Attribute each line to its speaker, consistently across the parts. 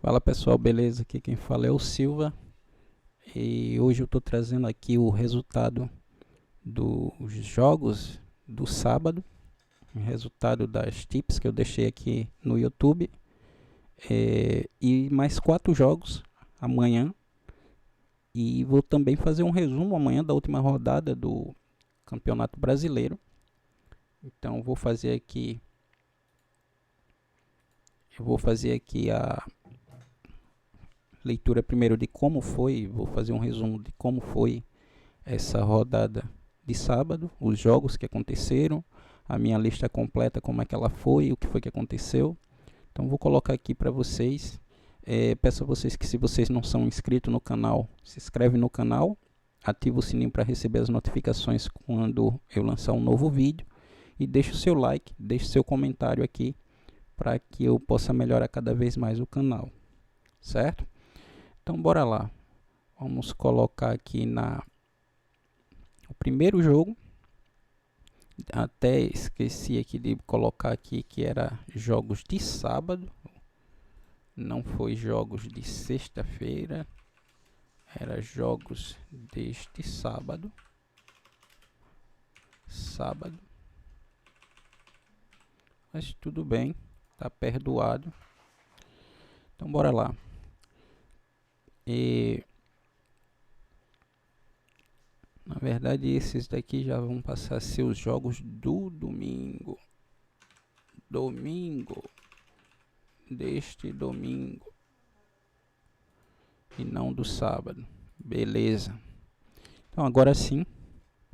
Speaker 1: Fala pessoal, beleza? Aqui quem fala é o Silva e hoje eu estou trazendo aqui o resultado dos jogos do sábado, o resultado das tips que eu deixei aqui no YouTube e mais 4 jogos amanhã, e vou também fazer um resumo amanhã da última rodada do Campeonato Brasileiro. Então eu vou fazer aqui a leitura primeiro de como foi, vou fazer um resumo de como foi essa rodada de sábado, os jogos que aconteceram, a minha lista completa, como é que ela foi, o que foi que aconteceu. Então vou colocar aqui para vocês. Peço a vocês que, se vocês não são inscritos no canal, se inscreve no canal, ativa o sininho para receber as notificações quando eu lançar um novo vídeo, e deixe o seu like, deixe seu comentário aqui para que eu possa melhorar cada vez mais o canal, certo? Então bora lá, vamos colocar aqui o primeiro jogo. Até esqueci aqui de colocar aqui que era jogos de sábado, não foi jogos de sexta-feira, era jogos deste sábado, mas tudo bem, tá perdoado. Então bora lá. Na verdade, esses daqui já vão passar a ser os jogos do domingo. Deste domingo. E não do sábado. Beleza. Então agora sim,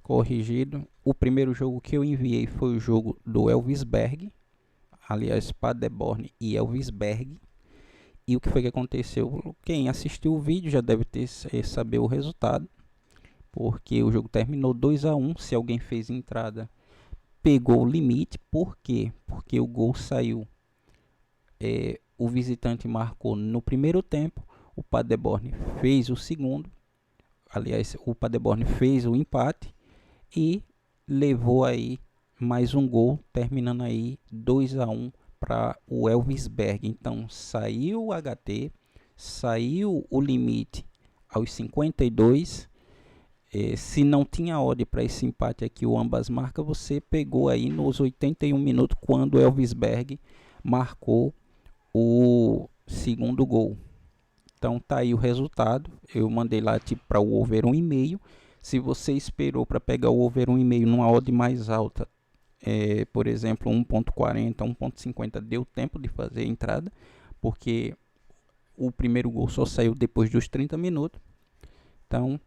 Speaker 1: corrigido. O primeiro jogo que eu enviei foi o jogo do Elvisberg. Aliás, Paderborn e Elvisberg. E o que foi que aconteceu? Quem assistiu o vídeo já deve saber o resultado, porque o jogo terminou 2-1. Se alguém fez entrada, pegou o limite. Por quê? Porque o gol saiu, o visitante marcou no primeiro tempo, o Paderborn fez o segundo, aliás, o Paderborn fez o empate e levou aí mais um gol, terminando aí 2-1 para o Elvisberg. Então saiu o HT, saiu o limite aos 52. Se não tinha odd para esse empate aqui, o ambas marcas, você pegou aí nos 81 minutos, quando o Elvisberg marcou o segundo gol. Então tá aí o resultado. Eu mandei lá tipo para o over 1,5. Se você esperou para pegar o over 1,5 numa odd mais alta, por exemplo 1.40, 1.50, deu tempo de fazer a entrada, porque o primeiro gol só saiu depois dos 30 minutos. Então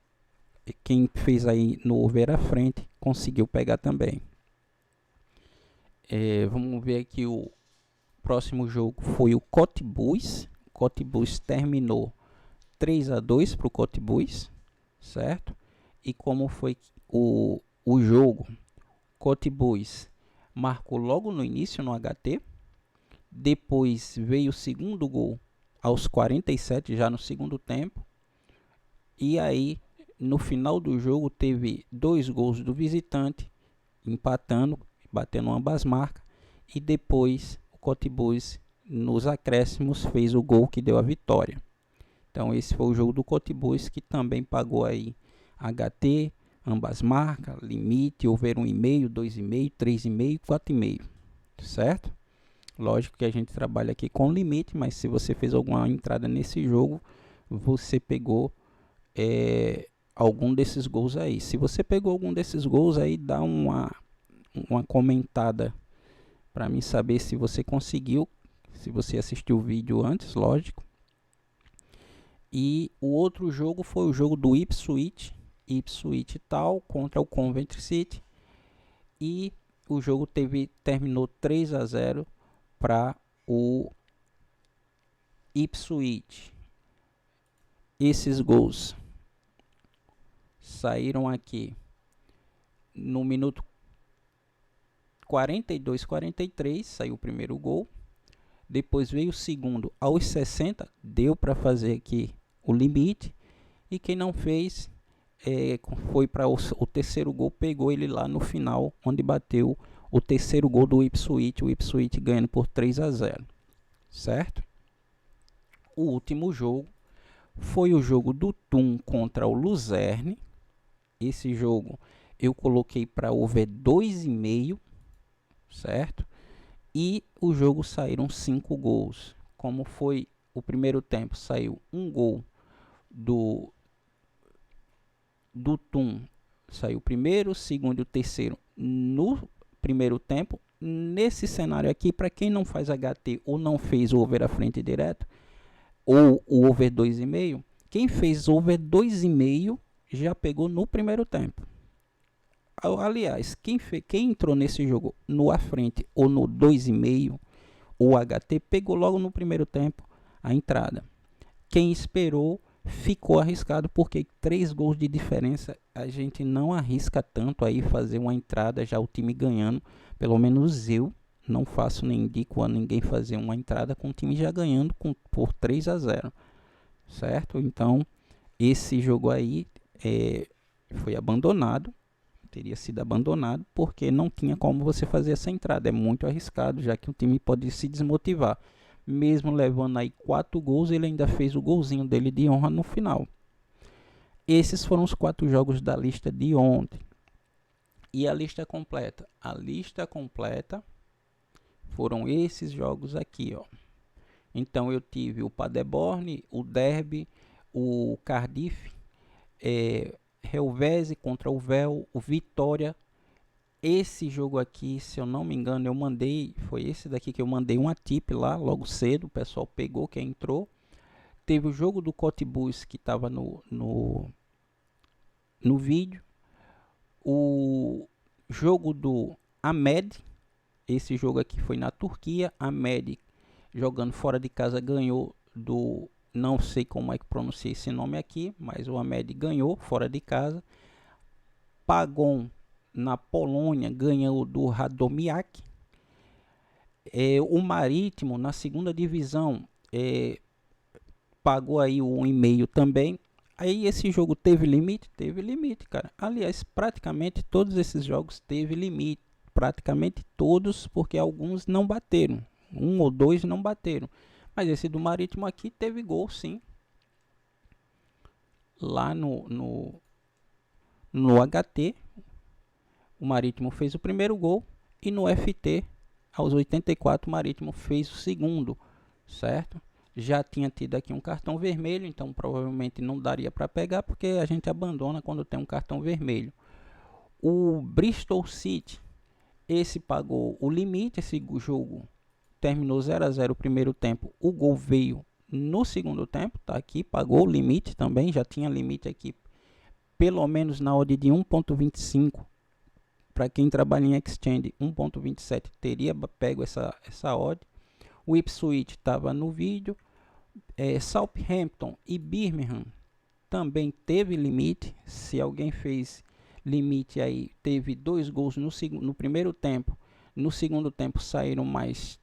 Speaker 1: quem fez aí no over à frente conseguiu pegar também. Vamos ver aqui, o próximo jogo foi o Cottbus. Cottbus terminou 3-2 para o Cottbus, certo? E como foi o jogo? Cottbus marcou logo no início no HT, depois veio o segundo gol aos 47, já no segundo tempo, e aí no final do jogo teve 2 gols do visitante, empatando, batendo ambas marcas, e depois o Cottbus nos acréscimos fez o gol que deu a vitória. Então esse foi o jogo do Cottbus, que também pagou aí HT, ambas marcas, limite, over 1,5, 2,5, 3,5, 4,5, certo? Lógico que a gente trabalha aqui com limite, mas se você fez alguma entrada nesse jogo, você pegou algum desses gols aí. Se você pegou algum desses gols aí, dá uma comentada para mim saber se você conseguiu, se você assistiu o vídeo antes, lógico. E o outro jogo foi o jogo do Ipswich Town contra o Coventry City, e o jogo terminou 3-0 para o Ipswich. Esses gols saíram aqui no minuto 42, 43, saiu o primeiro gol. Depois veio o segundo aos 60, deu para fazer aqui o limite. E quem não fez, foi para o terceiro gol, pegou ele lá no final, onde bateu o terceiro gol do Ipswich, o Ipswich ganhando por 3-0, certo? o último jogo foi o jogo do Thun contra o Luzerne. Esse jogo eu coloquei para over 2,5, certo? E o jogo saíram 5 gols. Como foi o primeiro tempo, saiu um gol do Thun, saiu o primeiro, o segundo e o terceiro no primeiro tempo. Nesse cenário aqui, para quem não faz HT ou não fez o over à frente direto, ou o over 2,5, quem fez over 2,5 já pegou no primeiro tempo. Aliás, quem entrou nesse jogo no à frente ou no 2,5, o HT, pegou logo no primeiro tempo a entrada. Quem esperou ficou arriscado, porque 3 gols de diferença a gente não arrisca tanto aí fazer uma entrada já o time ganhando. Pelo menos eu não faço nem indico a ninguém fazer uma entrada com o time já ganhando por 3-0, certo? Então esse jogo aí foi abandonado, teria sido abandonado, porque não tinha como você fazer essa entrada. É muito arriscado, já que o time pode se desmotivar. Mesmo levando aí 4 gols, ele ainda fez o golzinho dele de honra no final. Esses foram os 4 jogos da lista de ontem. E a lista completa? A lista completa foram esses jogos aqui, ó. Então eu tive o Paderborn, o Derby, o Cardiff, Helveze contra o Vel, o Vitória. Esse jogo aqui, se eu não me engano, eu mandei, foi esse daqui que eu mandei uma tip lá logo cedo, o pessoal pegou, quem entrou. Teve o jogo do Cottbus que estava no vídeo. O jogo do Ahmed, esse jogo aqui foi na Turquia. Ahmed, jogando fora de casa, ganhou do, não sei como é que pronuncia esse nome aqui, mas o Ahmed ganhou fora de casa. Pagon, na Polônia, ganhou do Radomiak. O Marítimo, na segunda divisão, pagou aí o 1,5 também. Aí esse jogo teve limite? Teve limite, cara. Aliás, praticamente todos esses jogos teve limite. Praticamente todos, porque alguns não bateram. 1 ou 2 não bateram. Mas esse do Marítimo aqui teve gol, sim. Lá no HT, o Marítimo fez o primeiro gol. E no FT, aos 84, o Marítimo fez o segundo, certo? Já tinha tido aqui um cartão vermelho, então provavelmente não daria para pegar, porque a gente abandona quando tem um cartão vermelho. O Bristol City, esse pagou o limite. Esse jogo terminou 0-0 o primeiro tempo. O gol veio no segundo tempo, tá aqui, pagou o limite também. Já tinha limite aqui, pelo menos na odd de 1,25. Para quem trabalha em exchange, 1,27 teria pego essa odd. O Ipswich estava no vídeo. Southampton e Birmingham também teve limite. Se alguém fez limite aí, teve 2 gols no primeiro tempo. No segundo tempo saíram mais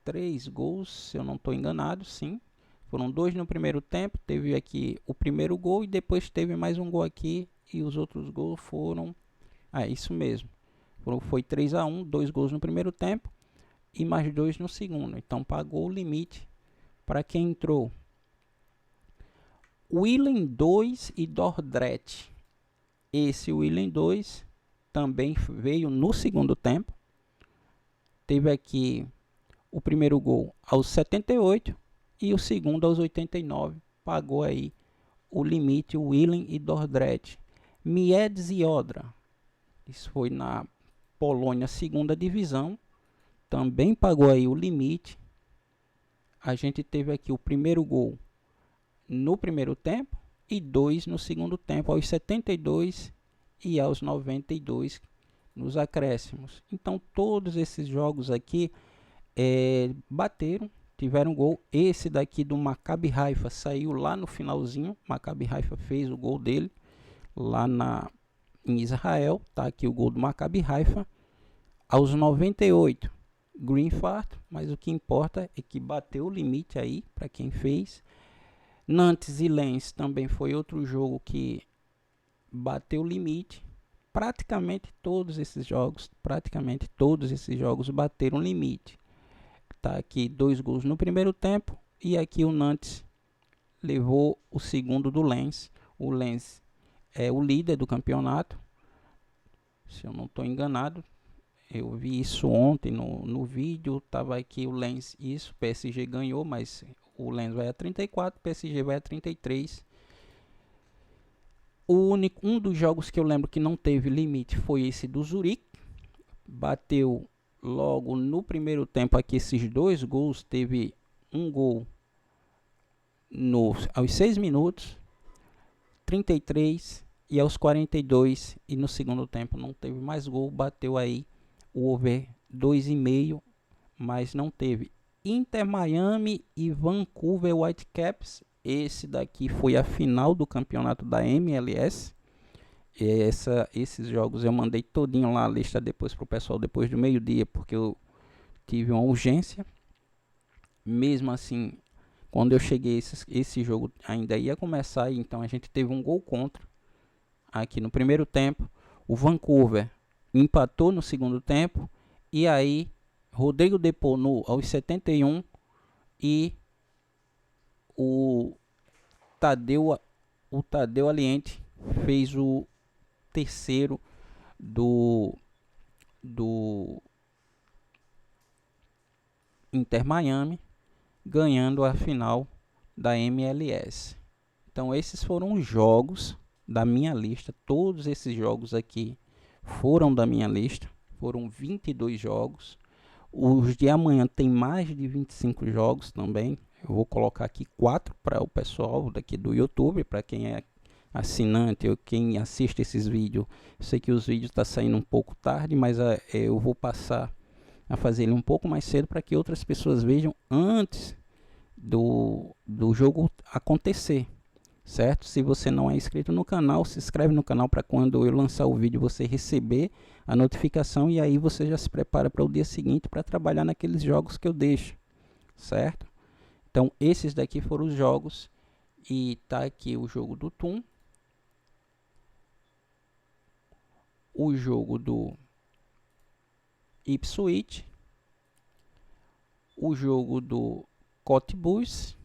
Speaker 1: 3 gols, se eu não estou enganado, sim. Foram 2 no primeiro tempo. Teve aqui o primeiro gol e depois teve mais um gol aqui. E os outros gols foram... isso mesmo. Foi 3-1, 2 gols no primeiro tempo e mais 2 no segundo. Então pagou o limite para quem entrou. Willem 2 e Dordrecht. Esse Willem 2 também veio no segundo tempo. Teve aqui o primeiro gol aos 78 e o segundo aos 89. Pagou aí o limite, o Willem e Dordrecht. Miedz e Odra. Isso foi na Polônia, segunda divisão. Também pagou aí o limite. A gente teve aqui o primeiro gol no primeiro tempo e 2 no segundo tempo, aos 72 e aos 92 nos acréscimos. Então todos esses jogos aqui bateram, tiveram gol. Esse daqui do Maccabi Haifa saiu lá no finalzinho. Maccabi Haifa fez o gol dele lá em Israel. Tá aqui o gol do Maccabi Haifa aos 98. Greenfart, mas o que importa é que bateu o limite aí para quem fez. Nantes e Lens também foi outro jogo que bateu o limite. Praticamente todos esses jogos bateram limite. Tá aqui 2 gols no primeiro tempo e aqui o Nantes levou o segundo do Lens. O Lens é o líder do campeonato, se eu não estou enganado. Eu vi isso ontem no vídeo, tava aqui o Lens, isso, PSG ganhou, mas o Lens vai a 34, PSG vai a 33. Um dos jogos que eu lembro que não teve limite foi esse do Zurique. Bateu logo no primeiro tempo aqui esses dois gols. Teve um gol aos 6 minutos, 33 e aos 42. E no segundo tempo não teve mais gol. Bateu aí o over 2,5, mas não teve. Inter Miami e Vancouver Whitecaps. Esse daqui foi a final do campeonato da MLS. Esses jogos eu mandei todinho lá a lista depois pro pessoal depois do meio-dia, porque eu tive uma urgência. Mesmo assim, quando eu cheguei, esse jogo ainda ia começar, então a gente teve um gol contra aqui no primeiro tempo. O Vancouver empatou no segundo tempo, e aí Rodrigo Depô aos 71 e o Tadeu Aliente fez o terceiro do Inter Miami, ganhando a final da MLS. Então esses foram os jogos da minha lista. Todos esses jogos aqui foram da minha lista. Foram 22 jogos. Os de amanhã tem mais de 25 jogos também. Eu vou colocar aqui 4 para o pessoal daqui do YouTube, para quem é assinante ou quem assiste esses vídeos. Eu sei que os vídeos estão saindo um pouco tarde, mas eu vou passar a fazer ele um pouco mais cedo para que outras pessoas vejam antes do jogo acontecer, certo? Se você não é inscrito no canal, se inscreve no canal para quando eu lançar o vídeo você receber a notificação, e aí você já se prepara para o dia seguinte para trabalhar naqueles jogos que eu deixo, certo? Então esses daqui foram os jogos, e tá aqui o jogo do Thun, o jogo do Ipswich, o jogo do Cottbus,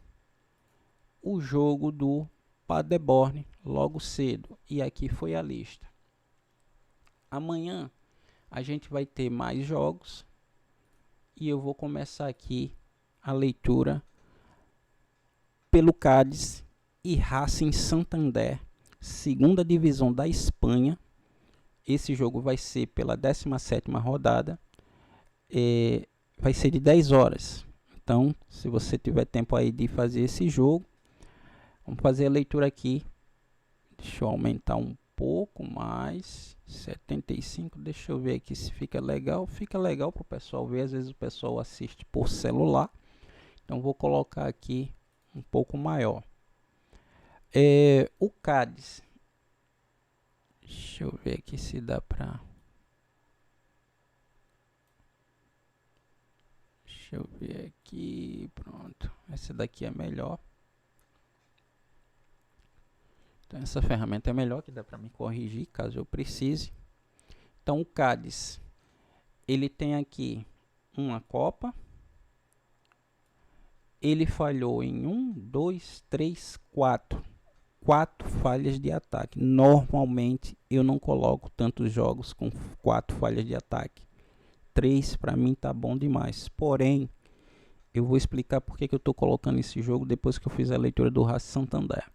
Speaker 1: o jogo do Paderborn logo cedo, e aqui foi a lista. Amanhã a gente vai ter mais jogos, e eu vou começar aqui a leitura pelo Cádiz e Racing Santander, segunda divisão da Espanha. Esse jogo vai ser pela 17ª rodada, vai ser de 10 horas. Então, se você tiver tempo aí de fazer esse jogo, vamos fazer a leitura aqui. Deixa eu aumentar um pouco mais, 75, deixa eu ver aqui se fica legal. Fica legal para o pessoal ver, às vezes o pessoal assiste por celular. Então vou colocar aqui um pouco maior. O Cádiz, deixa eu ver aqui se dá para... Deixa eu ver aqui, pronto. Essa daqui é melhor. Então essa ferramenta é melhor, que dá para me corrigir caso eu precise. Então o Cádiz, ele tem aqui uma Copa. Ele falhou em 1, 2, 3, 4 falhas de ataque. Normalmente eu não coloco tantos jogos com 4 falhas de ataque. 3 para mim tá bom demais. Porém, eu vou explicar porque que eu estou colocando esse jogo depois que eu fiz a leitura do Racing Santander.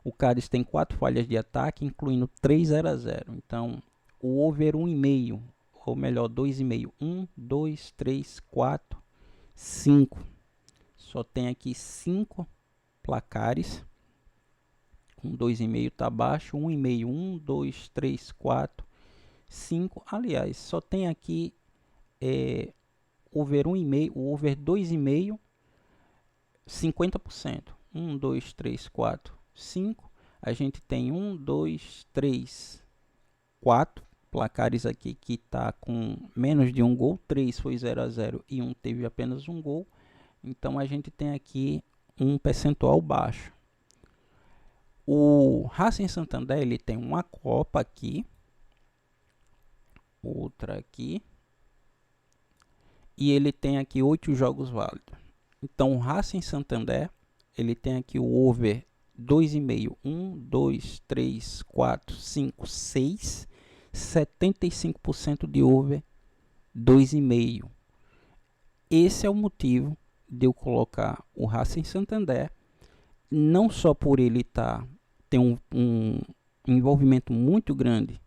Speaker 1: O Cádiz tem 4 falhas de ataque, incluindo 3 0-0. Então, o over 1,5, ou melhor, 2,5. 1, 2, 3, 4, 5. Só tem aqui 5 placares. Com 2,5 tá baixo. 1,5. 1, 2, 3, 4, 5. Aliás, só tem aqui over 1,5, o over 2,5, 50%. 1, 2, 3, 4, 5. A gente tem 1, 2, 3, 4 placares aqui que tá com menos de um gol. 3 foi 0-0 e 1 teve apenas um gol. Então a gente tem aqui um percentual baixo. O Racing Santander, ele tem uma Copa aqui, outra aqui, e ele tem aqui 8 jogos válidos. Então, o Racing Santander, ele tem aqui o over 2,5. 1, 2, 3, 4, 5, 6. 75% de over 2,5. Esse é o motivo de eu colocar o Racing Santander, não só por ele ter um envolvimento muito grande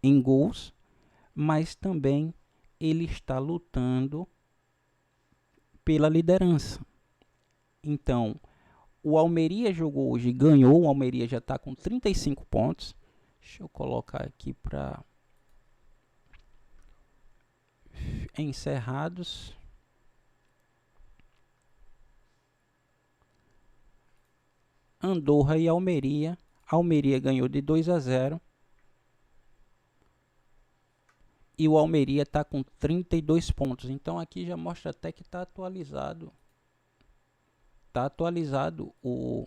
Speaker 1: em gols, mas também ele está lutando pela liderança. Então, o Almeria jogou hoje, ganhou, o Almeria já está com 35 pontos. Deixa eu colocar aqui para encerrados. Andorra e Almeria. Almeria ganhou de 2-0. E o Almeria está com 32 pontos. Então aqui já mostra até que está atualizado. Está atualizado o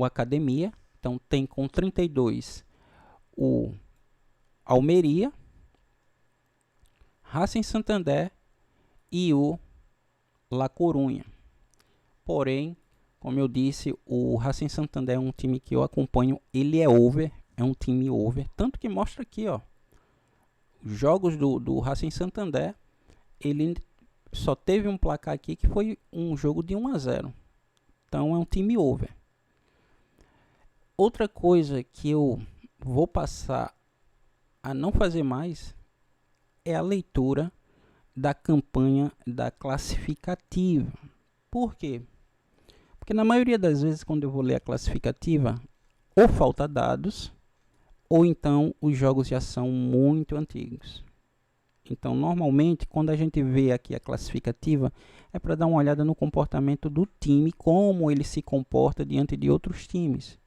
Speaker 1: Academia. Então tem com 32 o Almeria, Racing Santander e o La Coruña. Porém, como eu disse, o Racing Santander é um time que eu acompanho. Ele é over, é um time over. Tanto que mostra aqui, ó, os jogos do Racing Santander, ele só teve um placar aqui que foi um jogo de 1-0. Então é um time over. Outra coisa que eu vou passar a não fazer mais é a leitura da campanha da classificativa. Por quê? Porque na maioria das vezes, quando eu vou ler a classificativa, ou falta dados, ou então os jogos já são muito antigos. Então, normalmente, quando a gente vê aqui a classificativa, é para dar uma olhada no comportamento do time, como ele se comporta diante de outros times.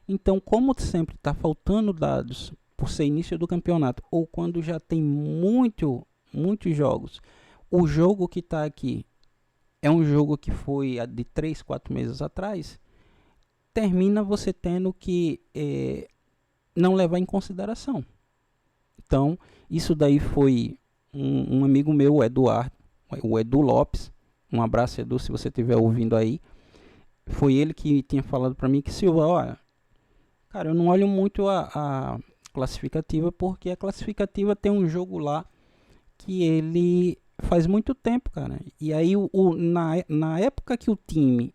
Speaker 1: Então, como sempre está faltando dados por ser início do campeonato, ou quando já tem muitos jogos, o jogo que está aqui é um jogo que foi de 3, 4 meses atrás, termina você tendo que não levar em consideração. Então, isso daí foi um amigo meu, o Eduardo, o Edu Lopes, um abraço, Edu, se você estiver ouvindo aí, foi ele que tinha falado para mim que, Silva, olha, cara, eu não olho muito a classificativa, porque a classificativa tem um jogo lá que ele faz muito tempo, cara. E aí, na época que o time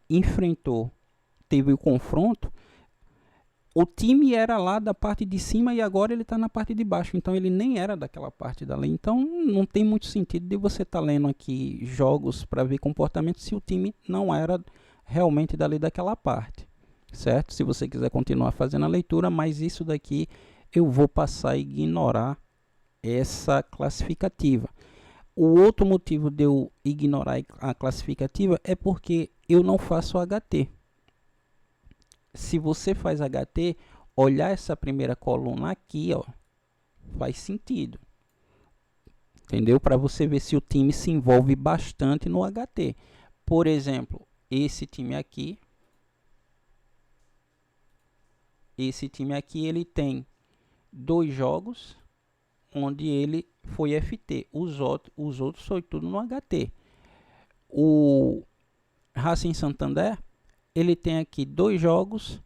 Speaker 1: teve o confronto, o time era lá da parte de cima e agora ele está na parte de baixo. Então, ele nem era daquela parte dali. Então, não tem muito sentido de você estar lendo aqui jogos para ver comportamento se o time não era realmente dali daquela parte. Certo? Se você quiser continuar fazendo a leitura, mas isso daqui eu vou passar a ignorar essa classificativa. O outro motivo de eu ignorar a classificativa é porque eu não faço HT. Se você faz HT, olhar essa primeira coluna aqui, ó, faz sentido. Entendeu? Para você ver se o time se envolve bastante no HT. Por exemplo, esse time aqui, ele tem 2 jogos onde ele foi FT. Os outros foi tudo no HT. O Racing Santander, ele tem aqui 2 jogos,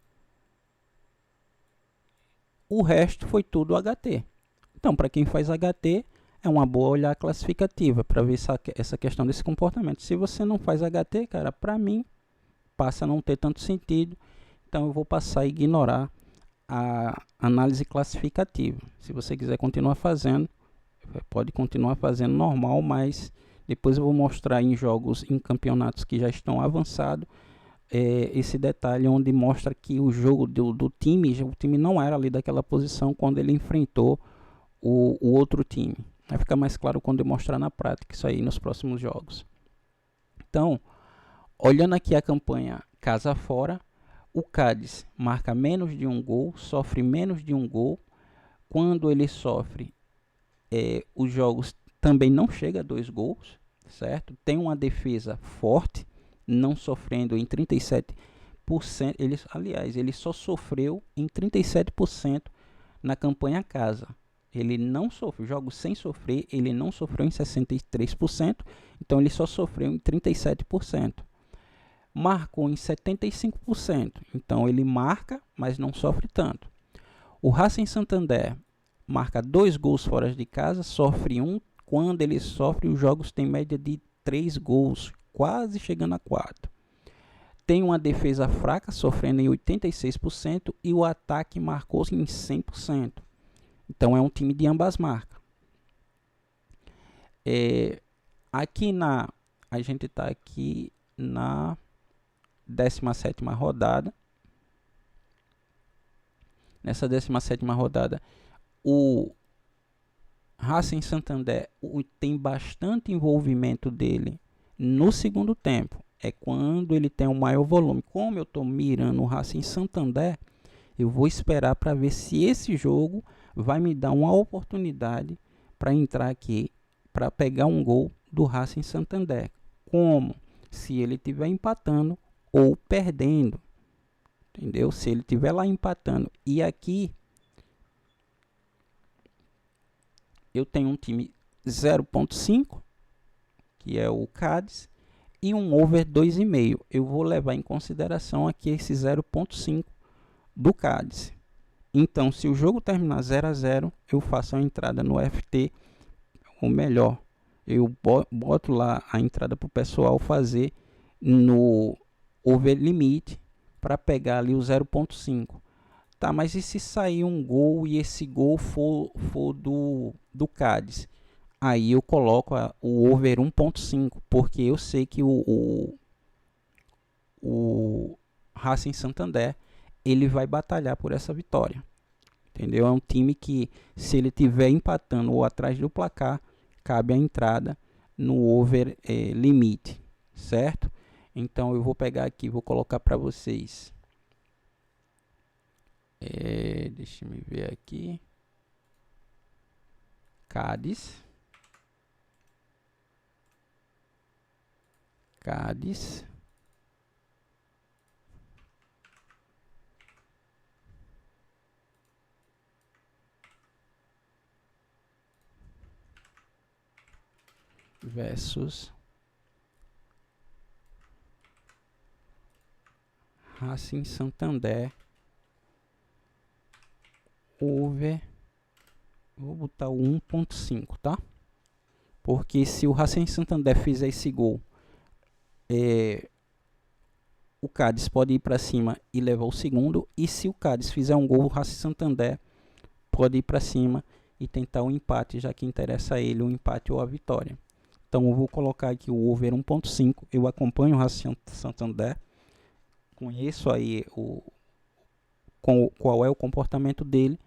Speaker 1: o resto foi tudo HT. Então, para quem faz HT, é uma boa olhar a classificativa para ver essa questão desse comportamento. Se você não faz HT, cara, para mim, passa a não ter tanto sentido. Então, eu vou passar a ignorar a análise classificativa. Se você quiser continuar fazendo, pode continuar fazendo normal, mas depois eu vou mostrar em jogos, em campeonatos que já estão avançados, esse detalhe onde mostra que o jogo do time, o time não era ali daquela posição quando ele enfrentou o outro time. Vai ficar mais claro quando eu mostrar na prática isso aí nos próximos jogos. Então, olhando aqui a campanha casa fora, o Cádiz marca menos de 1 gol, sofre menos de 1 gol. Quando ele sofre, os jogos também não chega a 2 gols, certo? Tem uma defesa forte, não sofrendo em 37%. Ele só sofreu em 37% na campanha casa. Ele não sofreu, jogos sem sofrer, ele não sofreu em 63%, então ele só sofreu em 37%. Marcou em 75%, então ele marca, mas não sofre tanto. O Racing Santander marca 2 gols fora de casa, sofre 1. Quando ele sofre, os jogos têm média de 3 gols, quase chegando a 4. Tem uma defesa fraca, sofrendo em 86%, e o ataque marcou em 100%. Então é um time de ambas marcas. Aqui a gente está aqui na 17ª rodada. Nessa 17ª rodada, o Racing Santander tem bastante envolvimento dele no segundo tempo. É quando ele tem um maior volume. Como eu estou mirando o Racing Santander, eu vou esperar para ver se esse jogo vai me dar uma oportunidade para entrar aqui, para pegar um gol do Racing Santander. Como? Se ele estiver empatando ou perdendo. Entendeu? Se ele estiver lá empatando. E aqui eu tenho um time 0.5, que é o Cádiz, e um over 2,5. Eu vou levar em consideração aqui esse 0.5 do Cádiz. Então, se o jogo terminar 0-0, eu faço a entrada no FT, ou melhor, eu boto lá a entrada para o pessoal fazer no over limite para pegar ali o 0.5. Tá, mas e se sair um gol e esse gol for do Cádiz? Aí eu coloco o over 1.5, porque eu sei que o Racing Santander ele vai batalhar por essa vitória. Entendeu? É um time que, se ele estiver empatando ou atrás do placar, cabe a entrada no over limite, certo? Então eu vou pegar aqui, vou colocar para vocês. Deixa eu ver aqui. Cádiz versus Racing Santander, over, vou botar o 1.5, tá? Porque se o Racing Santander fizer esse gol, o Cádiz pode ir para cima e levar o segundo, e se o Cádiz fizer um gol, o Racing Santander pode ir para cima e tentar o empate, já que interessa a ele o empate ou a vitória. Então eu vou colocar aqui o over 1.5, eu acompanho o Racing Santander, conheço aí qual é o comportamento dele,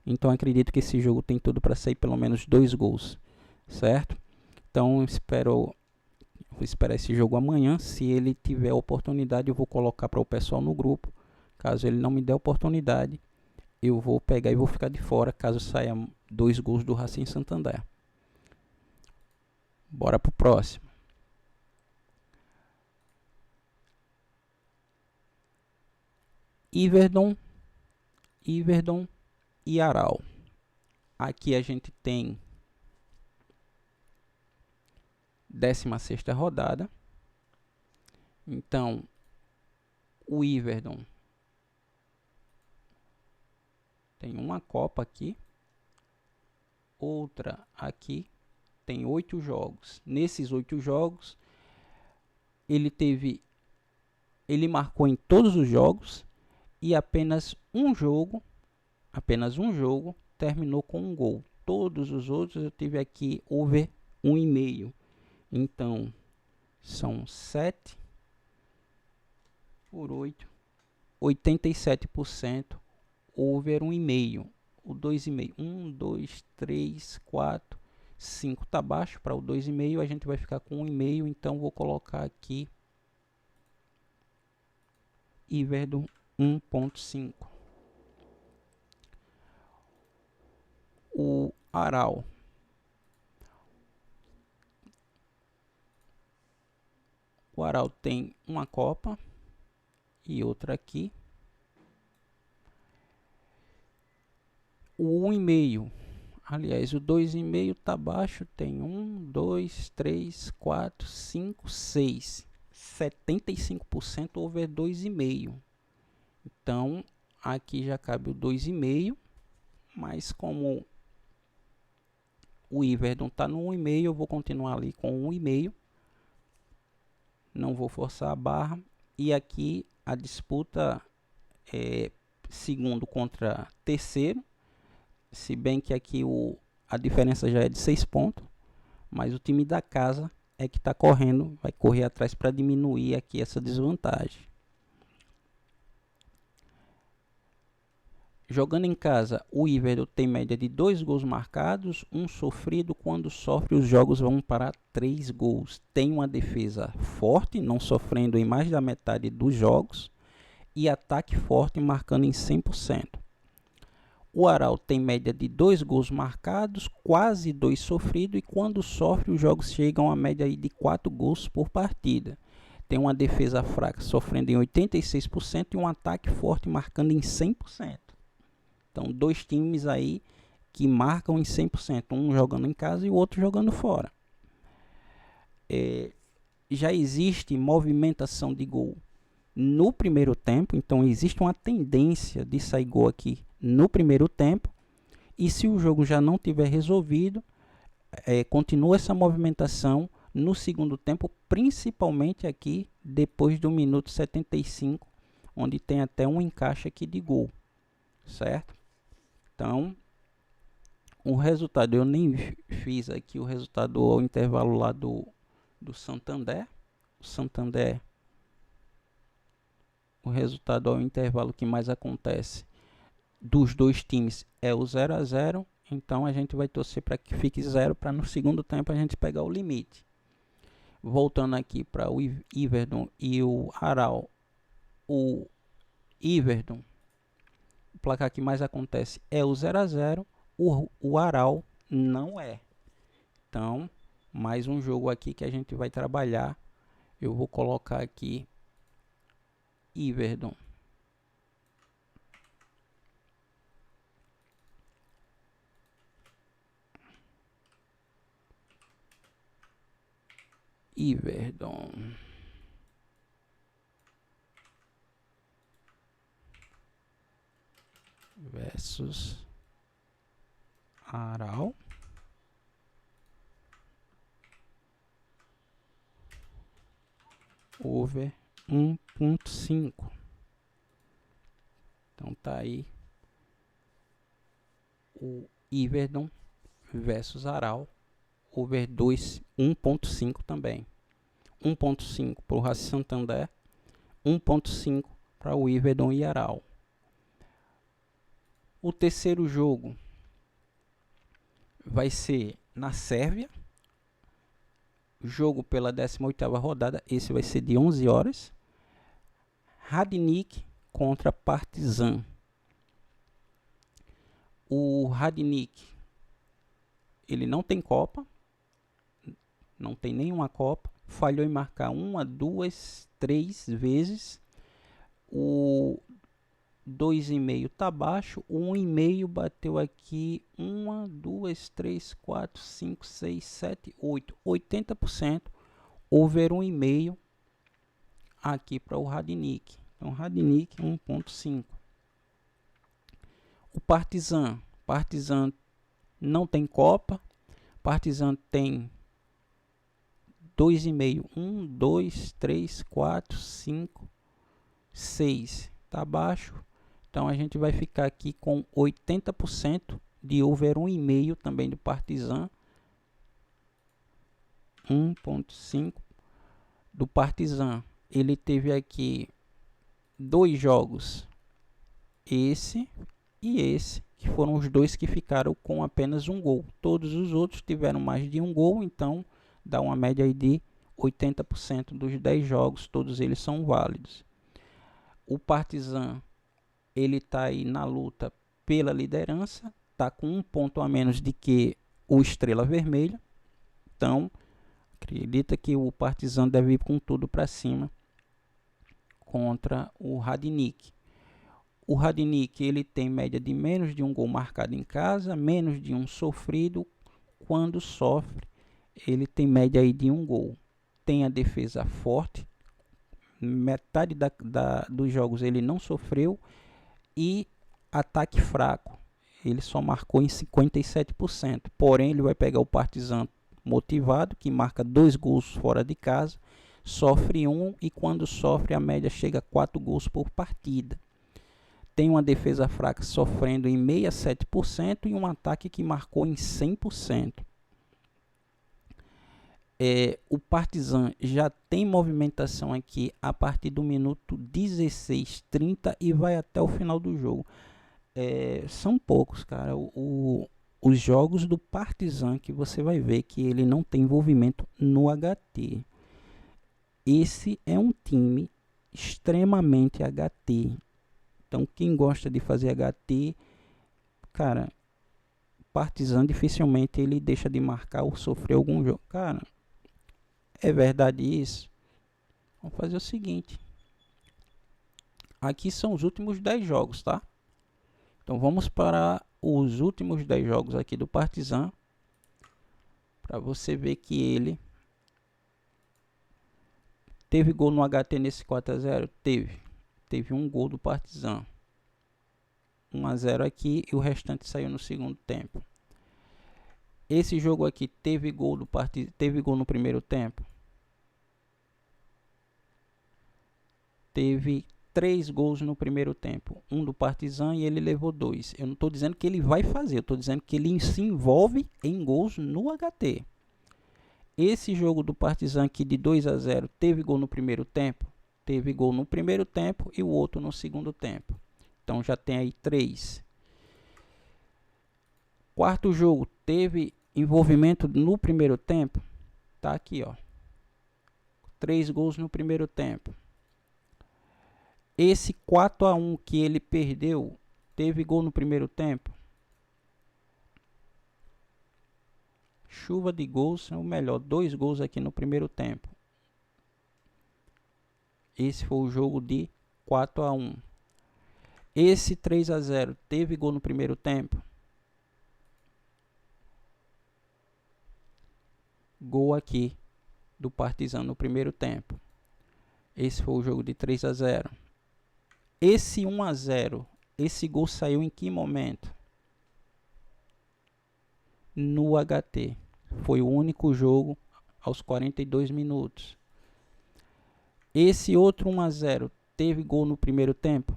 Speaker 1: então acredito que esse jogo tem tudo para sair pelo menos 2 gols, certo? Então vou esperar esse jogo amanhã. Se ele tiver oportunidade, eu vou colocar para o pessoal no grupo. Caso ele não me dê oportunidade, eu vou pegar e vou ficar de fora, caso saia 2 gols do Racing Santander. Bora pro próximo. Iverdon e Aral. Aqui a gente tem 16ª rodada. Então, o Iverdon tem uma Copa aqui, outra aqui, tem 8 jogos. Nesses 8 jogos, ele marcou em todos os jogos e apenas um jogo terminou com um gol. Todos os outros eu tive aqui over 1,5. Então, são 7 por 8, 87% over 1,5. O 2,5, 1, 2, 3, 4, 5 tá baixo para o 2,5, a gente vai ficar com 1,5, então vou colocar aqui Iverdon 1.5. O Aral tem uma Copa e outra aqui. O 1,5 Aliás, o 2,5 tá baixo, tem 1, 2, 3, 4, 5, 6. 75% over 2,5. Então, aqui já cabe o 2,5, mas como o Iverdon está no 1,5, eu vou continuar ali com 1,5. Não vou forçar a barra. E aqui a disputa é segundo contra terceiro. Se bem que aqui a diferença já é de 6 pontos. Mas o time da casa é que está correndo, vai correr atrás para diminuir aqui essa desvantagem. Jogando em casa, o Iverdon tem média de 2 gols marcados, 1 sofrido. Quando sofre, os jogos vão para 3 gols. Tem uma defesa forte, não sofrendo em mais da metade dos jogos, e ataque forte, marcando em 100%. O Aral tem média de 2 gols marcados, quase 2 sofridos, e quando sofre, os jogos chegam a média de 4 gols por partida. Tem uma defesa fraca, sofrendo em 86%, e um ataque forte, marcando em 100%. Então, dois times aí que marcam em 100%, um jogando em casa e o outro jogando fora. Já existe movimentação de gol no primeiro tempo, então existe uma tendência de sair gol aqui no primeiro tempo. E se o jogo já não tiver resolvido, continua essa movimentação no segundo tempo, principalmente aqui depois do minuto 75, onde tem até um encaixe aqui de gol, certo? Então, o resultado, eu nem fiz aqui o resultado ao intervalo lá do Santander. O Santander, o resultado ao intervalo que mais acontece dos dois times é o 0-0. Então, a gente vai torcer para que fique 0, para no segundo tempo a gente pegar o limite. Voltando aqui para o Iverdon e o Aral. O Iverdon, o placar que mais acontece é o 0-0. O Aral não é. Então, mais um jogo aqui que a gente vai trabalhar. Eu vou colocar aqui Iverdon. Iverdon versus Aral. Over 1.5. Então tá aí o Iverdon versus Aral. Over 1.5 também. 1.5 para o Racing Santander. 1.5 para o Iverdon e Aral. O terceiro jogo vai ser na Sérvia. Jogo pela 18ª rodada. Esse vai ser de 11 horas. Radnik contra Partizan. O Radnik, ele não tem Copa. Não tem nenhuma Copa. Falhou em marcar 1, 2, 3 vezes. O 2,5 tá baixo. O 1,5 bateu aqui 1, 2, 3, 4, 5, 6, 7, 8. 80%. Over 1,5 aqui para o Radnik. Então, Radnik 1.5. O Partizan. Partizan não tem Copa. Partizan tem 2,5. 1, 2, 3, 4, 5, 6. Tá baixo. Então a gente vai ficar aqui com 80% de over 1,5 também do Partizan. 1.5 do Partizan. Ele teve aqui 2 jogos, esse e esse, que foram os dois que ficaram com apenas um gol. Todos os outros tiveram mais de um gol, então dá uma média aí de 80% dos 10 jogos, todos eles são válidos. O Partizan, ele está aí na luta pela liderança, está com um ponto a menos de que o Estrela Vermelha. Então, acredita que o Partizan deve ir com tudo para cima contra o Radnik. O Radnick, ele tem média de menos de um gol marcado em casa, menos de um sofrido. Quando sofre, ele tem média aí de um gol. Tem a defesa forte, metade dos jogos ele não sofreu, e ataque fraco, ele só marcou em 57%. Porém, ele vai pegar o Partizan motivado, que marca 2 gols fora de casa, sofre um, e quando sofre a média chega a 4 gols por partida. Tem uma defesa fraca sofrendo em 67% e um ataque que marcou em 100%. O Partizan já tem movimentação aqui a partir do minuto 16:30 e vai até o final do jogo. São poucos, cara, os jogos do Partizan que você vai ver que ele não tem envolvimento no HT. Esse é um time extremamente HT. Então, quem gosta de fazer HT, cara, Partizan dificilmente ele deixa de marcar ou sofrer algum jogo. Cara, é verdade isso? Vamos fazer o seguinte. Aqui são os últimos 10 jogos, tá? Então, vamos para os últimos 10 jogos aqui do Partizan, para você ver que ele teve gol no HT nesse 4-0? Teve um gol do Partizan, 1-0 aqui, e o restante saiu no segundo tempo. Esse jogo aqui teve gol do Partizan, teve gol no primeiro tempo? Teve 3 gols no primeiro tempo, um do Partizan e ele levou 2. Eu não estou dizendo que ele vai fazer, eu estou dizendo que ele se envolve em gols no HT. Esse jogo do Partizan aqui de 2-0 teve gol no primeiro tempo? Teve gol no primeiro tempo e o outro no segundo tempo. Então já tem aí 3. Quarto jogo teve envolvimento no primeiro tempo? Tá aqui, ó. 3 gols no primeiro tempo. Esse 4-1 que ele perdeu, teve gol no primeiro tempo? Chuva de gols, ou melhor, 2 gols aqui no primeiro tempo. Esse foi o jogo de 4-1. Esse 3-0 teve gol no primeiro tempo? Gol aqui do Partizan no primeiro tempo. Esse foi o jogo de 3-0. Esse 1-0, esse gol saiu em que momento? No HT. Foi o único jogo aos 42 minutos. Esse outro 1-0 teve gol no primeiro tempo?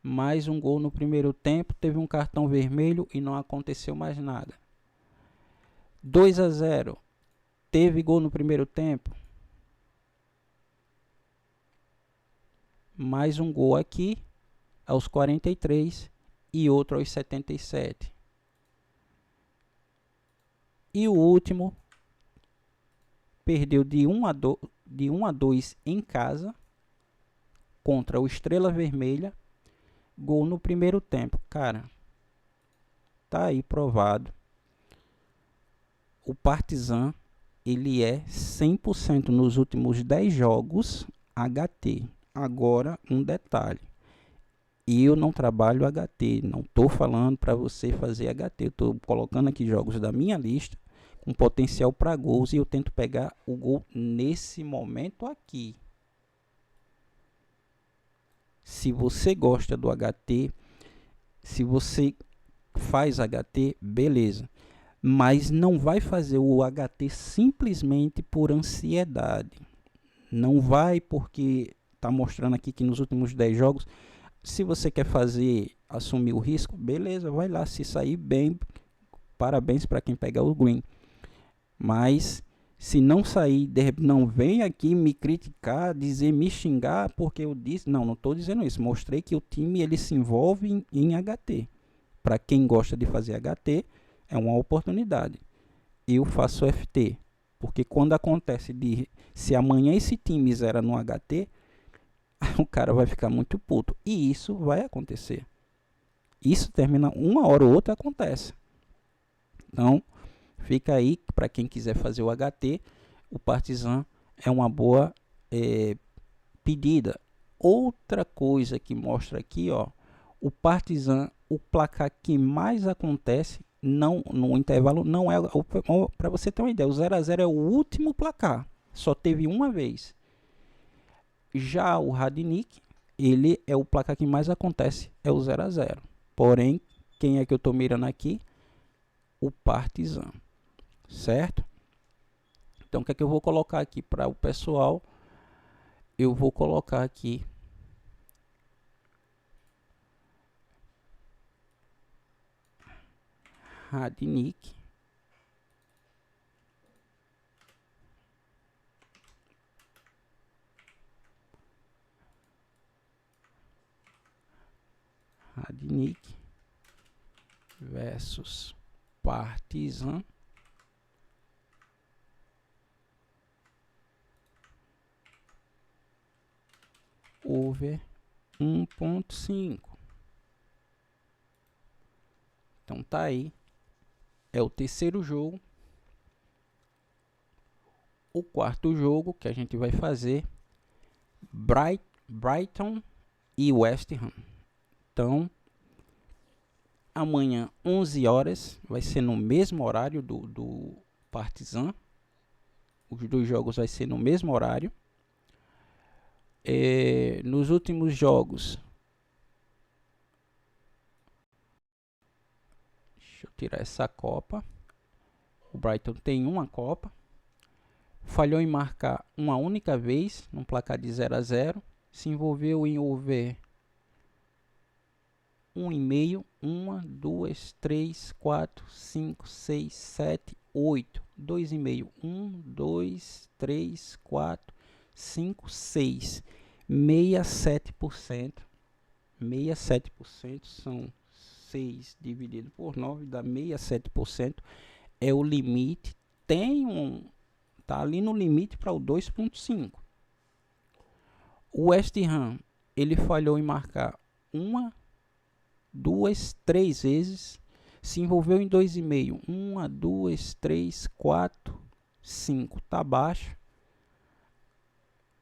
Speaker 1: Mais um gol no primeiro tempo, teve um cartão vermelho e não aconteceu mais nada. 2-0, teve gol no primeiro tempo? Mais um gol aqui aos 43 e outro aos 77. E o último perdeu de 1-2 em casa contra o Estrela Vermelha. Gol no primeiro tempo. Cara, tá aí provado. O Partizan, ele é 100% nos últimos 10 jogos HT. Agora, um detalhe. Eu não trabalho HT, não estou falando para você fazer HT. Eu estou colocando aqui jogos da minha lista com potencial para gols e eu tento pegar o gol nesse momento aqui. Se você gosta do HT, se você faz HT, beleza. Mas não vai fazer o HT simplesmente por ansiedade. Não vai porque está mostrando aqui que nos últimos 10 jogos, se você quer fazer, assumir o risco, beleza, vai lá. Se sair bem, parabéns para quem pegar o green. Mas se não sair, não vem aqui me criticar, dizer, me xingar porque eu disse. Não estou dizendo isso. Mostrei que o time ele se envolve em HT. Para quem gosta de fazer HT, é uma oportunidade. Eu faço FT. Porque quando acontece se amanhã esse time zera no HT, o cara vai ficar muito puto. E isso vai acontecer. Isso termina uma hora ou outra, acontece. Então, fica aí para quem quiser fazer o HT. O Partizan é uma boa pedida. Outra coisa que mostra aqui, ó, o Partizan, o placar que mais acontece não no intervalo não é, para você ter uma ideia, o 0 a 0 é o último placar, só teve uma vez. Já o Radnick, ele é o placar que mais acontece, é o 0 a 0. Porém, quem é que eu tô mirando aqui? O Partizan, certo? Então, o que é que eu vou colocar aqui para o pessoal? Eu vou colocar aqui Radnick versus Partizan over 1.5. Então tá aí, é o terceiro jogo. O quarto jogo que a gente vai fazer, Brighton e West Ham. Então, amanhã, 11 horas, vai ser no mesmo horário do Partizan. Os dois jogos vai ser no mesmo horário. Nos últimos jogos, deixa eu tirar essa Copa. O Brighton tem uma Copa. Falhou em marcar uma única vez, num placar de 0 a 0. Se envolveu em over 1,5. 1, 2, 3, 4, 5, 6, 7, 8. 2,5. 1, 2, 3, 4, 5, 6. 67%. 67% são 6 dividido por 9, dá 67%. É o limite. Tá ali no limite para o 2.5. O West Ham, ele falhou em marcar 1, 2, 3 vezes. Se envolveu em 2,5. 1, 2, 3, 4, 5. Tá baixo.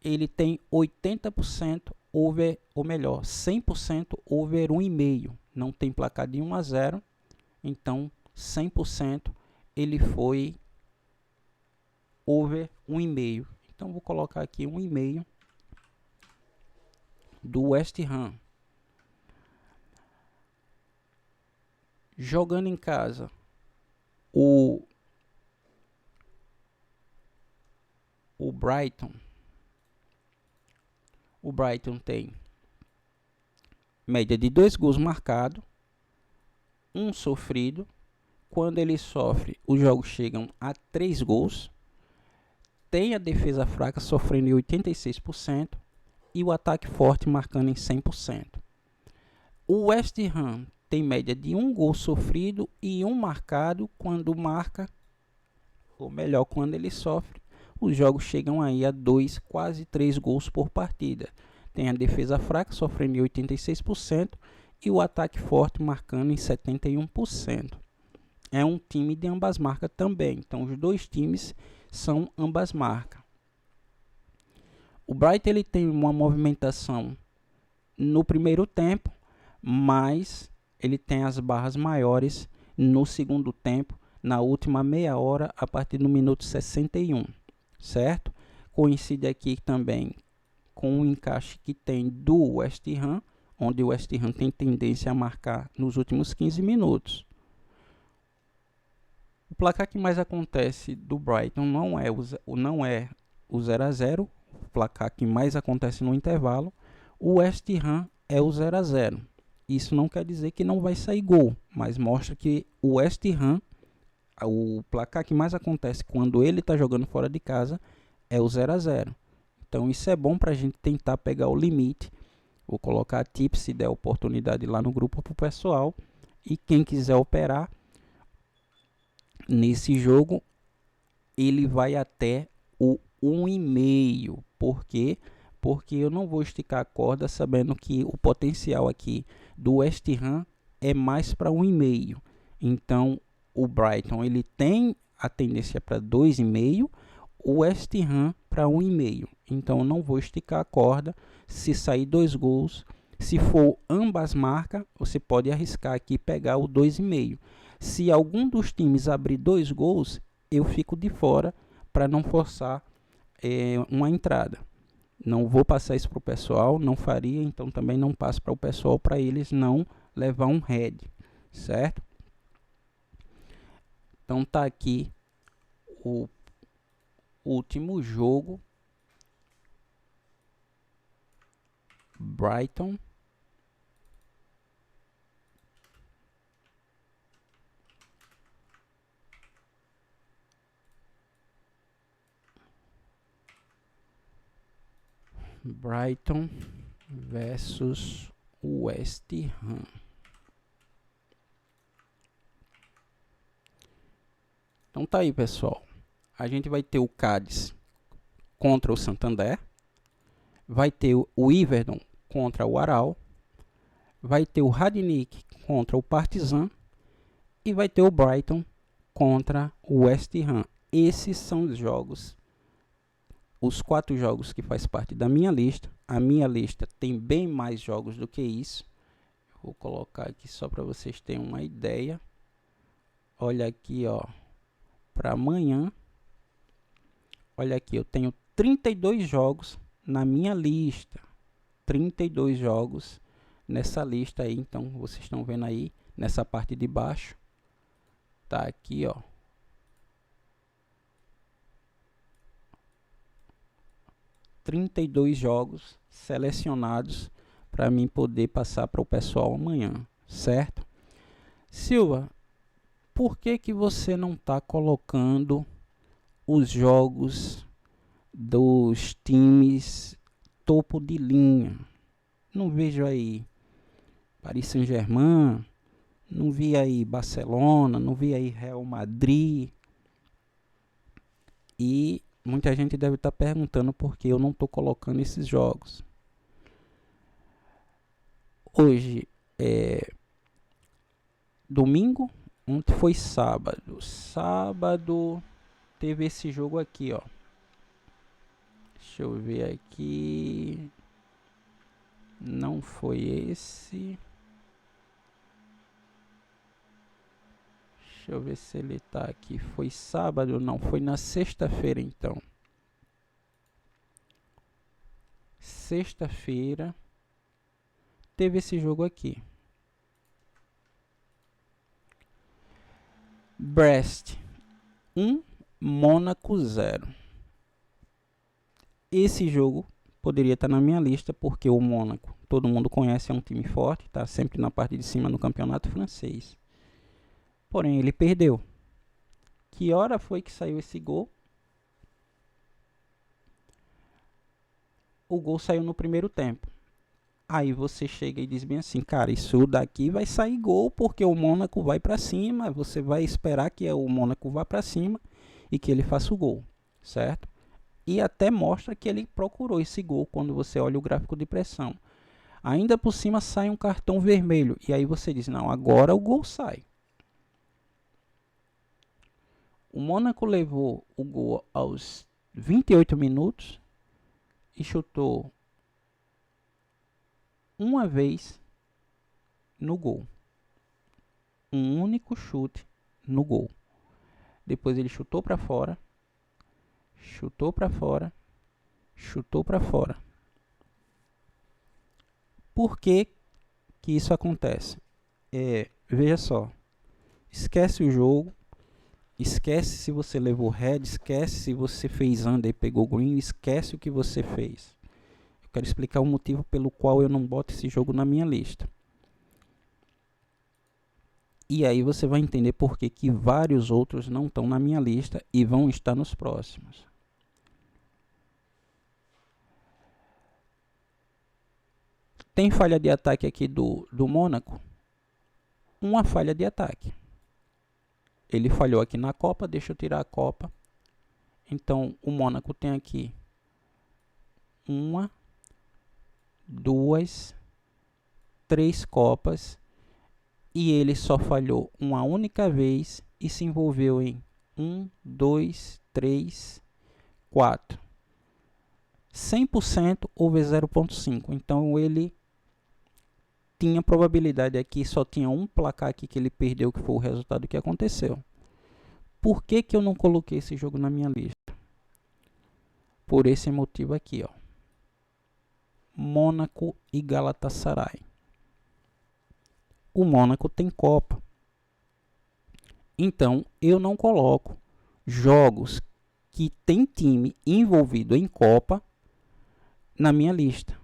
Speaker 1: Ele tem 80% over, ou melhor, 100% over 1,5. Não tem placar de 1 a 0. Então, 100% ele foi over 1,5. Então, vou colocar aqui 1,5 do West Ham. Jogando em casa, o Brighton. O Brighton tem média de 2 gols marcados, 1 sofrido. Quando ele sofre, os jogos chegam a 3 gols. Tem a defesa fraca, sofrendo em 86%, e o ataque forte, marcando em 100%. O West Ham tem média de 1 gol sofrido e 1 marcado quando marca, ou melhor, quando ele sofre. Os jogos chegam aí a 2, quase 3 gols por partida. Tem a defesa fraca, sofrendo em 86%, e o ataque forte, marcando em 71%. É um time de ambas marcas também. Então, os dois times são ambas marcas. O Brighton, ele tem uma movimentação no primeiro tempo, mas ele tem as barras maiores no segundo tempo, na última meia hora, a partir do minuto 61, certo? Coincide aqui também com o encaixe que tem do West Ham, onde o West Ham tem tendência a marcar nos últimos 15 minutos. O placar que mais acontece do Brighton não é o 0 a 0, o placar que mais acontece no intervalo. O West Ham é o 0 a 0. Isso não quer dizer que não vai sair gol, mas mostra que o West Ham, o placar que mais acontece quando ele está jogando fora de casa, é o 0 a 0. Então isso é bom para a gente tentar pegar o limite. Vou colocar a tip, se der oportunidade, lá no grupo para o pessoal. E quem quiser operar nesse jogo, ele vai até o 1,5. Por quê? Porque eu não vou esticar a corda sabendo que o potencial aqui do West Ham é mais para 1,5. Então, o Brighton, ele tem a tendência para 2,5. O West Ham para 1,5. Então eu não vou esticar a corda. Se sair 2 gols, se for ambas marcas, você pode arriscar aqui e pegar o 2,5. Se algum dos times abrir 2 gols, eu fico de fora para não forçar uma entrada. Não vou passar isso para o pessoal, não faria, então também não passo para o pessoal, para eles não levar um head, certo? Então tá aqui o último jogo, Brighton versus West Ham. Então tá aí, pessoal. A gente vai ter o Cádiz contra o Santander, vai ter o Everton contra o Aral, vai ter o Radnick contra o Partizan e vai ter o Brighton contra o West Ham. Esses são os jogos, os 4 jogos que faz parte da minha lista. A minha lista tem bem mais jogos do que isso. Vou colocar aqui só para vocês terem uma ideia. Olha aqui, ó, para amanhã. Olha aqui, eu tenho 32 jogos na minha lista. 32 jogos nessa lista aí. Então, vocês estão vendo aí, nessa parte de baixo. Tá aqui, ó. 32 jogos selecionados para mim poder passar para o pessoal amanhã, certo? Silva, por que que você não está colocando os jogos dos times topo de linha? Não vejo aí Paris Saint-Germain, não vi aí Barcelona, não vi aí Real Madrid. E muita gente deve estar perguntando por que eu não estou colocando esses jogos. Hoje é domingo, ontem foi sábado. Sábado teve esse jogo aqui, ó. Deixa eu ver aqui. Não foi esse. Deixa eu ver se ele tá aqui. Foi sábado? Não, foi na sexta-feira então. Sexta-feira teve esse jogo aqui. Brest 1, Mônaco 0. Esse jogo poderia estar na minha lista porque o Mônaco, todo mundo conhece, é um time forte, está sempre na parte de cima no campeonato francês. Porém, ele perdeu. Que hora foi que saiu esse gol? O gol saiu no primeiro tempo. Aí você chega e diz bem assim, cara, isso daqui vai sair gol porque o Mônaco vai para cima, você vai esperar que o Mônaco vá para cima e que ele faça o gol, certo? E até mostra que ele procurou esse gol quando você olha o gráfico de pressão. Ainda por cima sai um cartão vermelho e aí você diz, não, agora o gol sai. O Mônaco levou o gol aos 28 minutos e chutou uma vez no gol. Um único chute no gol. Depois ele chutou para fora, chutou para fora, chutou para fora. Por que que isso acontece? Veja só, esquece o jogo, esquece se você levou red, esquece se você fez under e pegou green, esquece o que você fez. Eu quero explicar o motivo pelo qual eu não boto esse jogo na minha lista. E aí você vai entender por que que vários outros não estão na minha lista e vão estar nos próximos. Tem falha de ataque aqui do Mônaco? Uma falha de ataque. Ele falhou aqui na Copa, deixa eu tirar a Copa. Então, o Mônaco tem aqui 1, 2, 3 Copas. E ele só falhou uma única vez e se envolveu em 1, 2, 3, 4. 100% over 0.5. Então ele tinha probabilidade aqui, só tinha um placar aqui que ele perdeu, que foi o resultado que aconteceu. Por que que eu não coloquei esse jogo na minha lista? Por esse motivo aqui, ó. Mônaco e Galatasaray. O Mônaco tem Copa. Então, eu não coloco jogos que tem time envolvido em Copa na minha lista.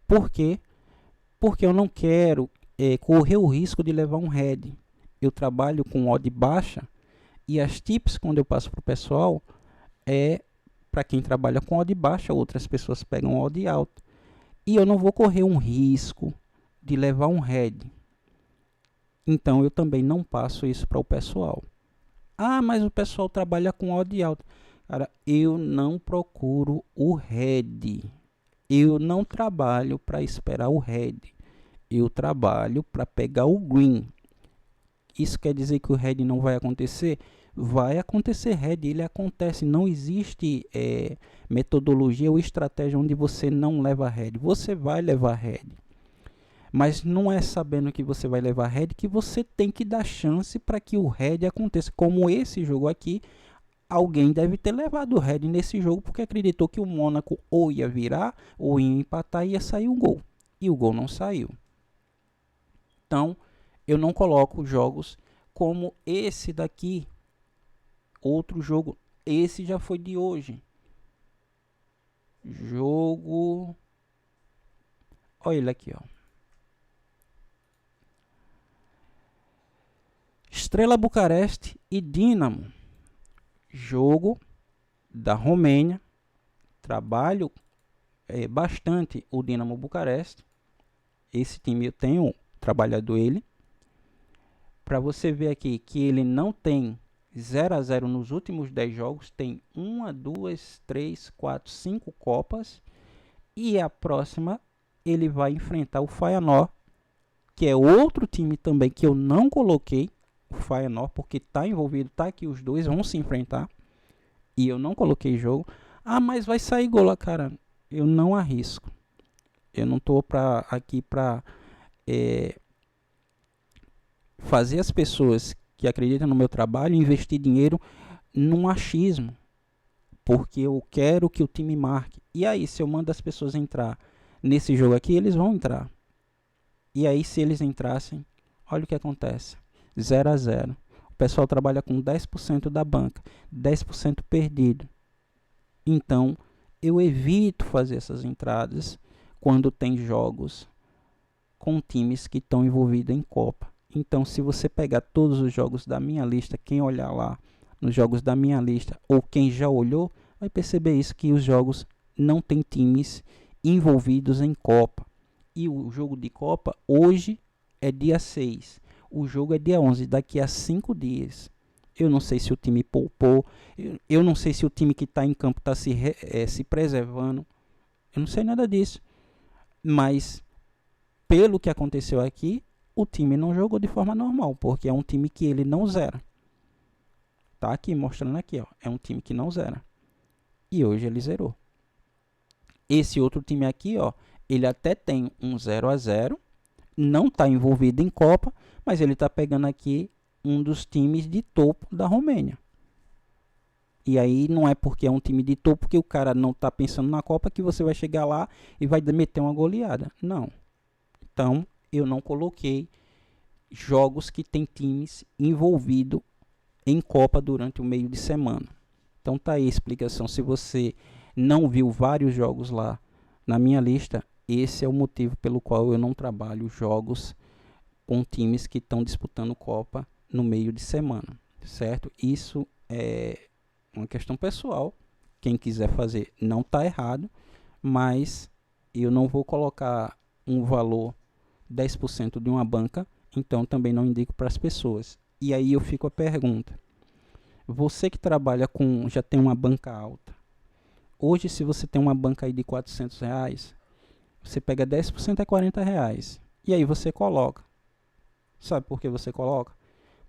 Speaker 1: Por quê? Porque eu não quero correr o risco de levar um head. Eu trabalho com odd baixa e as tips, quando eu passo para o pessoal, é para quem trabalha com odd baixa, outras pessoas pegam odd alta. E eu não vou correr um risco de levar um head. Então eu também não passo isso para o pessoal. Ah, mas o pessoal trabalha com odd alta. Cara, eu não procuro o head. Eu não trabalho para esperar o head. Eu trabalho para pegar o green. Isso quer dizer que o head não vai acontecer? Vai acontecer head, ele acontece. Não existe metodologia ou estratégia onde você não leva head. Você vai levar head. Mas não é sabendo que você vai levar head que você tem que dar chance para que o head aconteça. Como esse jogo aqui, alguém deve ter levado o head nesse jogo porque acreditou que o Mônaco ou ia virar ou ia empatar e ia sair um gol. E o gol não saiu. Então, eu não coloco jogos como esse daqui. Outro jogo, esse já foi de hoje. Jogo... Olha ele aqui, ó. Estrela Bucareste e Dinamo. Jogo da Romênia. Trabalho bastante o Dinamo Bucareste. Esse time eu tenho trabalhado ele. Para você ver aqui que ele não tem 0 a 0 nos últimos 10 jogos. Tem 1, 2, 3, 4, 5 Copas. E a próxima ele vai enfrentar o Feyenoord, que é outro time também que eu não coloquei. O Feyenoord, porque está envolvido, tá aqui, os dois vão se enfrentar. E eu não coloquei jogo. Ah, mas vai sair gol lá, cara. Eu não arrisco. Eu não estou aqui para fazer as pessoas que acreditam no meu trabalho investir dinheiro num achismo. Porque eu quero que o time marque. E aí, se eu mando as pessoas entrar nesse jogo aqui, eles vão entrar. E aí, se eles entrassem, olha o que acontece. 0 a 0. O pessoal trabalha com 10% da banca. 10% perdido. Então, eu evito fazer essas entradas quando tem jogos com times que estão envolvidos em Copa. Então, se você pegar todos os jogos da minha lista, quem olhar lá nos jogos da minha lista, ou quem já olhou, vai perceber isso, que os jogos não tem times envolvidos em Copa. E o jogo de Copa, hoje é dia 6. O jogo é dia 11, daqui a 5 dias. Eu não sei se o time poupou, eu não sei se o time que está em campo está se preservando. Eu não sei nada disso. Mas, pelo que aconteceu aqui, o time não jogou de forma normal, porque é um time que ele não zera. Tá aqui, mostrando aqui, ó. É um time que não zera. E hoje ele zerou. Esse outro time aqui, ó, ele até tem um 0 a 0, não está envolvido em Copa, mas ele está pegando aqui um dos times de topo da Romênia. E aí não é porque é um time de topo que o cara não está pensando na Copa que você vai chegar lá e vai meter uma goleada. Não. Então, eu não coloquei jogos que tem times envolvidos em Copa durante o meio de semana. Então tá aí a explicação. Se você não viu vários jogos lá na minha lista, esse é o motivo pelo qual eu não trabalho jogos com times que estão disputando Copa no meio de semana, certo? Isso é uma questão pessoal. Quem quiser fazer não está errado, mas eu não vou colocar um valor 10% de uma banca, então também não indico para as pessoas. E aí eu fico a pergunta: você que trabalha com, já tem uma banca alta, hoje se você tem uma banca aí de R$400, você pega 10% é R$40, e aí você coloca. Sabe por que você coloca?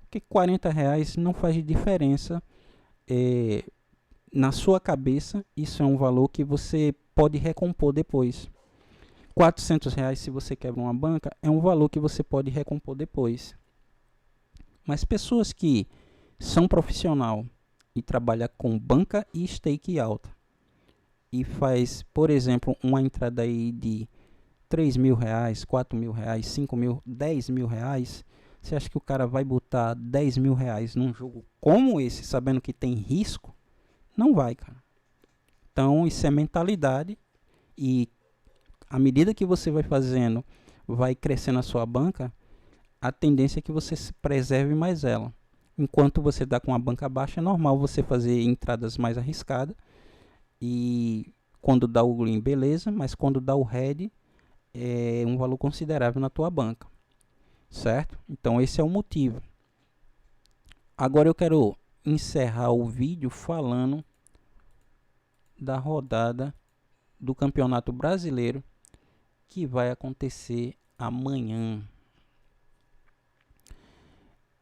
Speaker 1: Porque R$40 não faz diferença na sua cabeça, isso é um valor que você pode recompor depois. R$ 400, se você quebra uma banca, é um valor que você pode recompor depois. Mas pessoas que são profissional e trabalham com banca e stake alta e faz, por exemplo, uma entrada aí de R$ 3.000, R$ 4.000, 5.000, R$ 10.000, você acha que o cara vai botar R$ 10.000 num jogo como esse, sabendo que tem risco? Não vai, cara. Então, isso é mentalidade, e à medida que você vai fazendo, vai crescendo a sua banca, a tendência é que você preserve mais ela. Enquanto você está com a banca baixa, é normal você fazer entradas mais arriscadas, e quando dá o green, beleza, mas quando dá o red, é um valor considerável na tua banca, certo? Então esse é o motivo. Agora eu quero encerrar o vídeo falando da rodada do Campeonato Brasileiro que vai acontecer amanhã.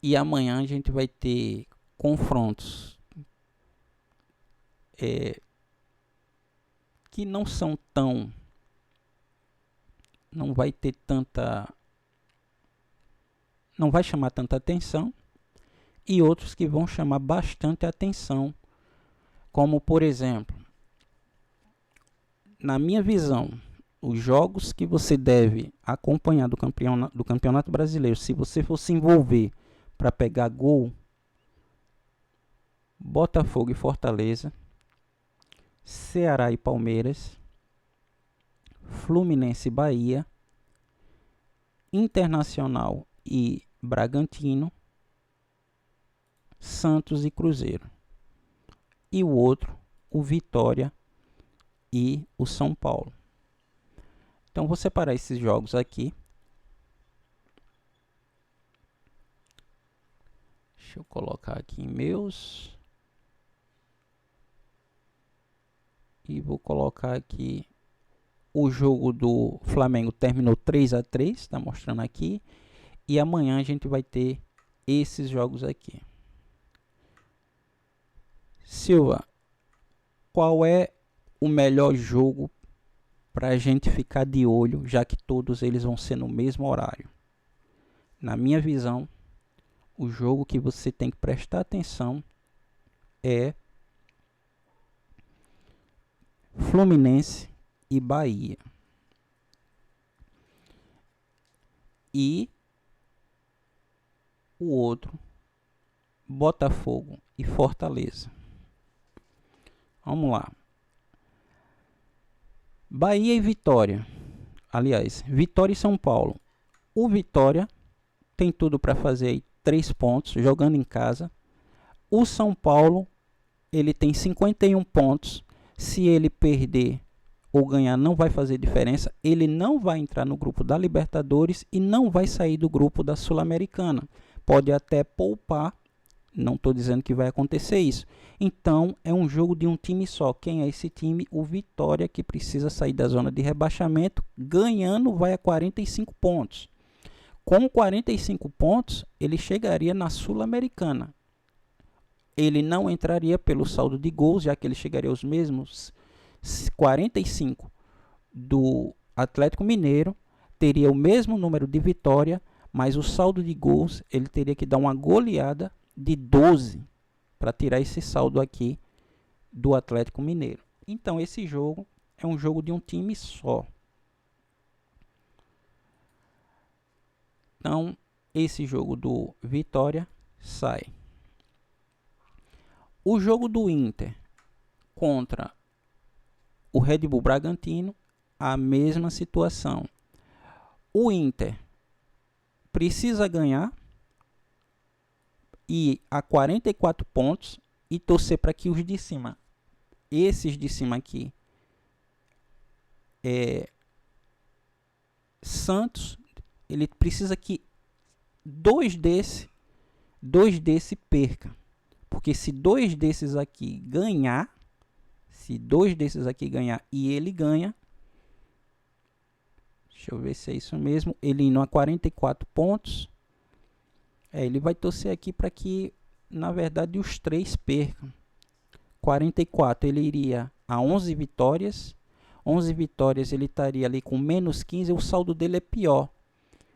Speaker 1: E amanhã a gente vai ter confrontos que não são tão... não vai ter tanta... não vai chamar tanta atenção, e outros que vão chamar bastante atenção, como por exemplo, na minha visão, os jogos que você deve acompanhar do Campeonato Brasileiro, se você for se envolver para pegar gol: Botafogo e Fortaleza, Ceará e Palmeiras, Fluminense e Bahia, Internacional e Bragantino, Santos e Cruzeiro. E o outro, o Vitória e o São Paulo. Então vou separar esses jogos aqui. Deixa eu colocar aqui em meus. E vou colocar aqui o jogo do Flamengo, terminou 3-3, está mostrando aqui. E amanhã a gente vai ter esses jogos aqui. Silva, qual é o melhor jogo para a gente ficar de olho, já que todos eles vão ser no mesmo horário? Na minha visão, o jogo que você tem que prestar atenção é Fluminense e Bahia. E o outro, Botafogo e Fortaleza. Vamos lá. Bahia e Vitória. Aliás, Vitória e São Paulo. O Vitória tem tudo para fazer aí 3 pontos jogando em casa. O São Paulo, ele tem 51 pontos. Se ele perder ou ganhar, não vai fazer diferença. Ele não vai entrar no grupo da Libertadores e não vai sair do grupo da Sul-Americana. Pode até poupar, não estou dizendo que vai acontecer isso. Então é um jogo de um time só. Quem é esse time? O Vitória, que precisa sair da zona de rebaixamento. Ganhando, vai a 45 pontos. Com 45 pontos, ele chegaria na Sul-Americana. Ele não entraria pelo saldo de gols, já que ele chegaria aos mesmos 45 do Atlético Mineiro, teria o mesmo número de vitória, mas o saldo de gols ele teria que dar uma goleada de 12 para tirar esse saldo aqui do Atlético Mineiro. Então esse jogo é um jogo de um time só. Então esse jogo do Vitória sai. O jogo do Inter contra o Red Bull Bragantino, a mesma situação. O Inter precisa ganhar e a 44 pontos e torcer para que os de cima, esses de cima aqui, Santos, ele precisa que dois desse perca. Porque se dois desses aqui ganhar, e ele ganha, deixa eu ver se é isso mesmo, ele indo a 44 pontos, ele vai torcer aqui para que, na verdade, os 3 percam. 44 ele iria a 11 vitórias. 11 vitórias ele estaria ali com menos 15, o saldo dele é pior.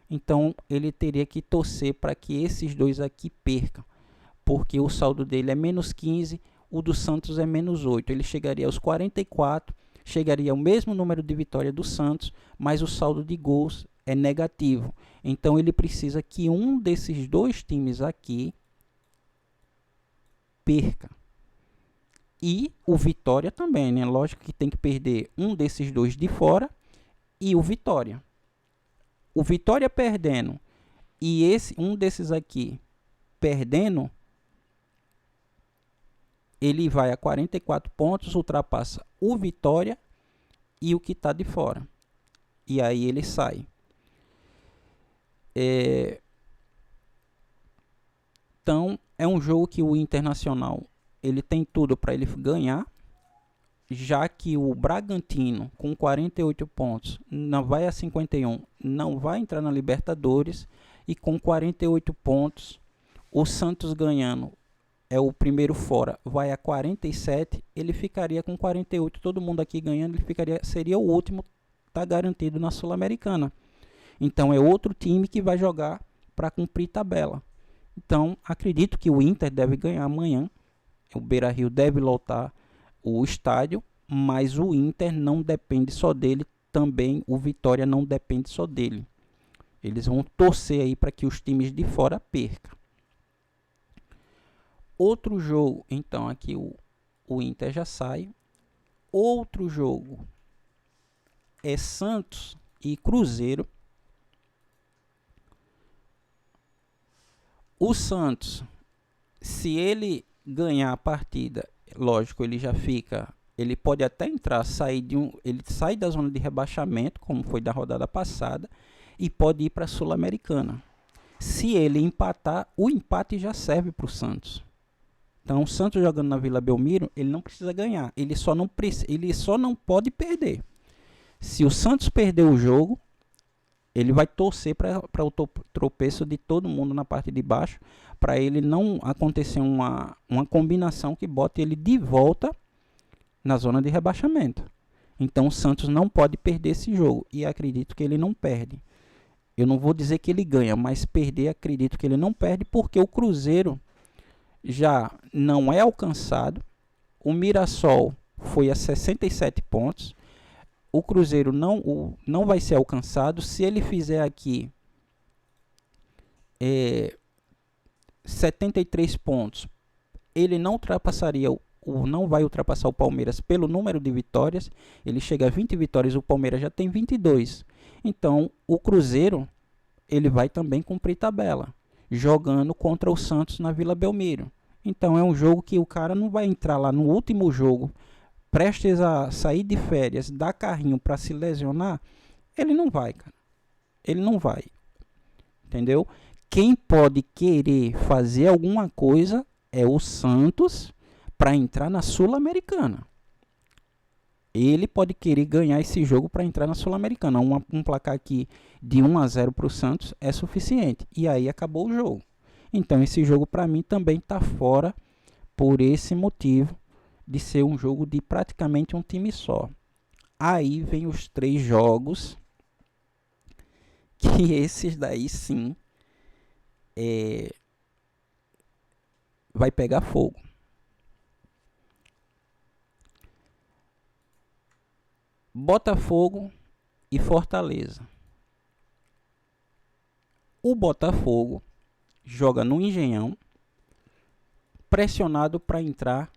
Speaker 1: Então ele teria que torcer para que esses dois aqui percam, porque o saldo dele é menos 15, o do Santos é menos 8. Ele chegaria aos 44, chegaria ao mesmo número de vitória do Santos, mas o saldo de gols é negativo. Então ele precisa que um desses dois times aqui perca. E o Vitória também, né? Lógico que tem que perder um desses dois de fora e o Vitória. O Vitória perdendo e um desses aqui perdendo, ele vai a 44 pontos, ultrapassa o Vitória e o que está de fora. E aí ele sai. Então, é um jogo que o Internacional ele tem tudo para ele ganhar, já que o Bragantino com 48 pontos não vai a 51, não vai entrar na Libertadores, e com 48 pontos o Santos ganhando é o primeiro fora, vai a 47, ele ficaria com 48, todo mundo aqui ganhando, ele seria o último, tá garantido na Sul-Americana. Então é outro time que vai jogar para cumprir tabela. Então acredito que o Inter deve ganhar amanhã. O Beira-Rio deve lotar o estádio, mas o Inter não depende só dele, também o Vitória não depende só dele. Eles vão torcer aí para que os times de fora percam. Outro jogo, então aqui o Inter já sai. Outro jogo é Santos e Cruzeiro. O Santos, se ele ganhar a partida, lógico, ele pode até entrar, ele sai da zona de rebaixamento, como foi da rodada passada, e pode ir para a Sul-Americana. Se ele empatar, o empate já serve para o Santos. Então, o Santos jogando na Vila Belmiro, ele não precisa ganhar, ele só não pode perder. Se o Santos perder o jogo, ele vai torcer para o tropeço de todo mundo na parte de baixo, para ele não acontecer uma combinação que bote ele de volta na zona de rebaixamento. Então o Santos não pode perder esse jogo, e acredito que ele não perde. Eu não vou dizer que ele ganha, mas perder acredito que ele não perde, porque o Cruzeiro já não é alcançado. O Mirassol foi a 67 pontos. O Cruzeiro não vai ser alcançado. Se ele fizer aqui 73 pontos, ele não vai ultrapassar o Palmeiras pelo número de vitórias. Ele chega a 20 vitórias, o Palmeiras já tem 22. Então o Cruzeiro ele vai também cumprir tabela, jogando contra o Santos na Vila Belmiro. Então é um jogo que o cara não vai entrar lá no último jogo, prestes a sair de férias, dar carrinho para se lesionar. Ele não vai, cara. Ele não vai. Entendeu? Quem pode querer fazer alguma coisa é o Santos para entrar na Sul-Americana. Ele pode querer ganhar esse jogo para entrar na Sul-Americana. Um placar aqui de 1-0 para o Santos é suficiente. E aí acabou o jogo. Então esse jogo para mim também está fora por esse motivo de ser um jogo de praticamente um time só. Aí vem os 3 jogos, que esses daí sim vai pegar fogo. Botafogo e Fortaleza. O Botafogo joga no Engenhão, pressionado para entrar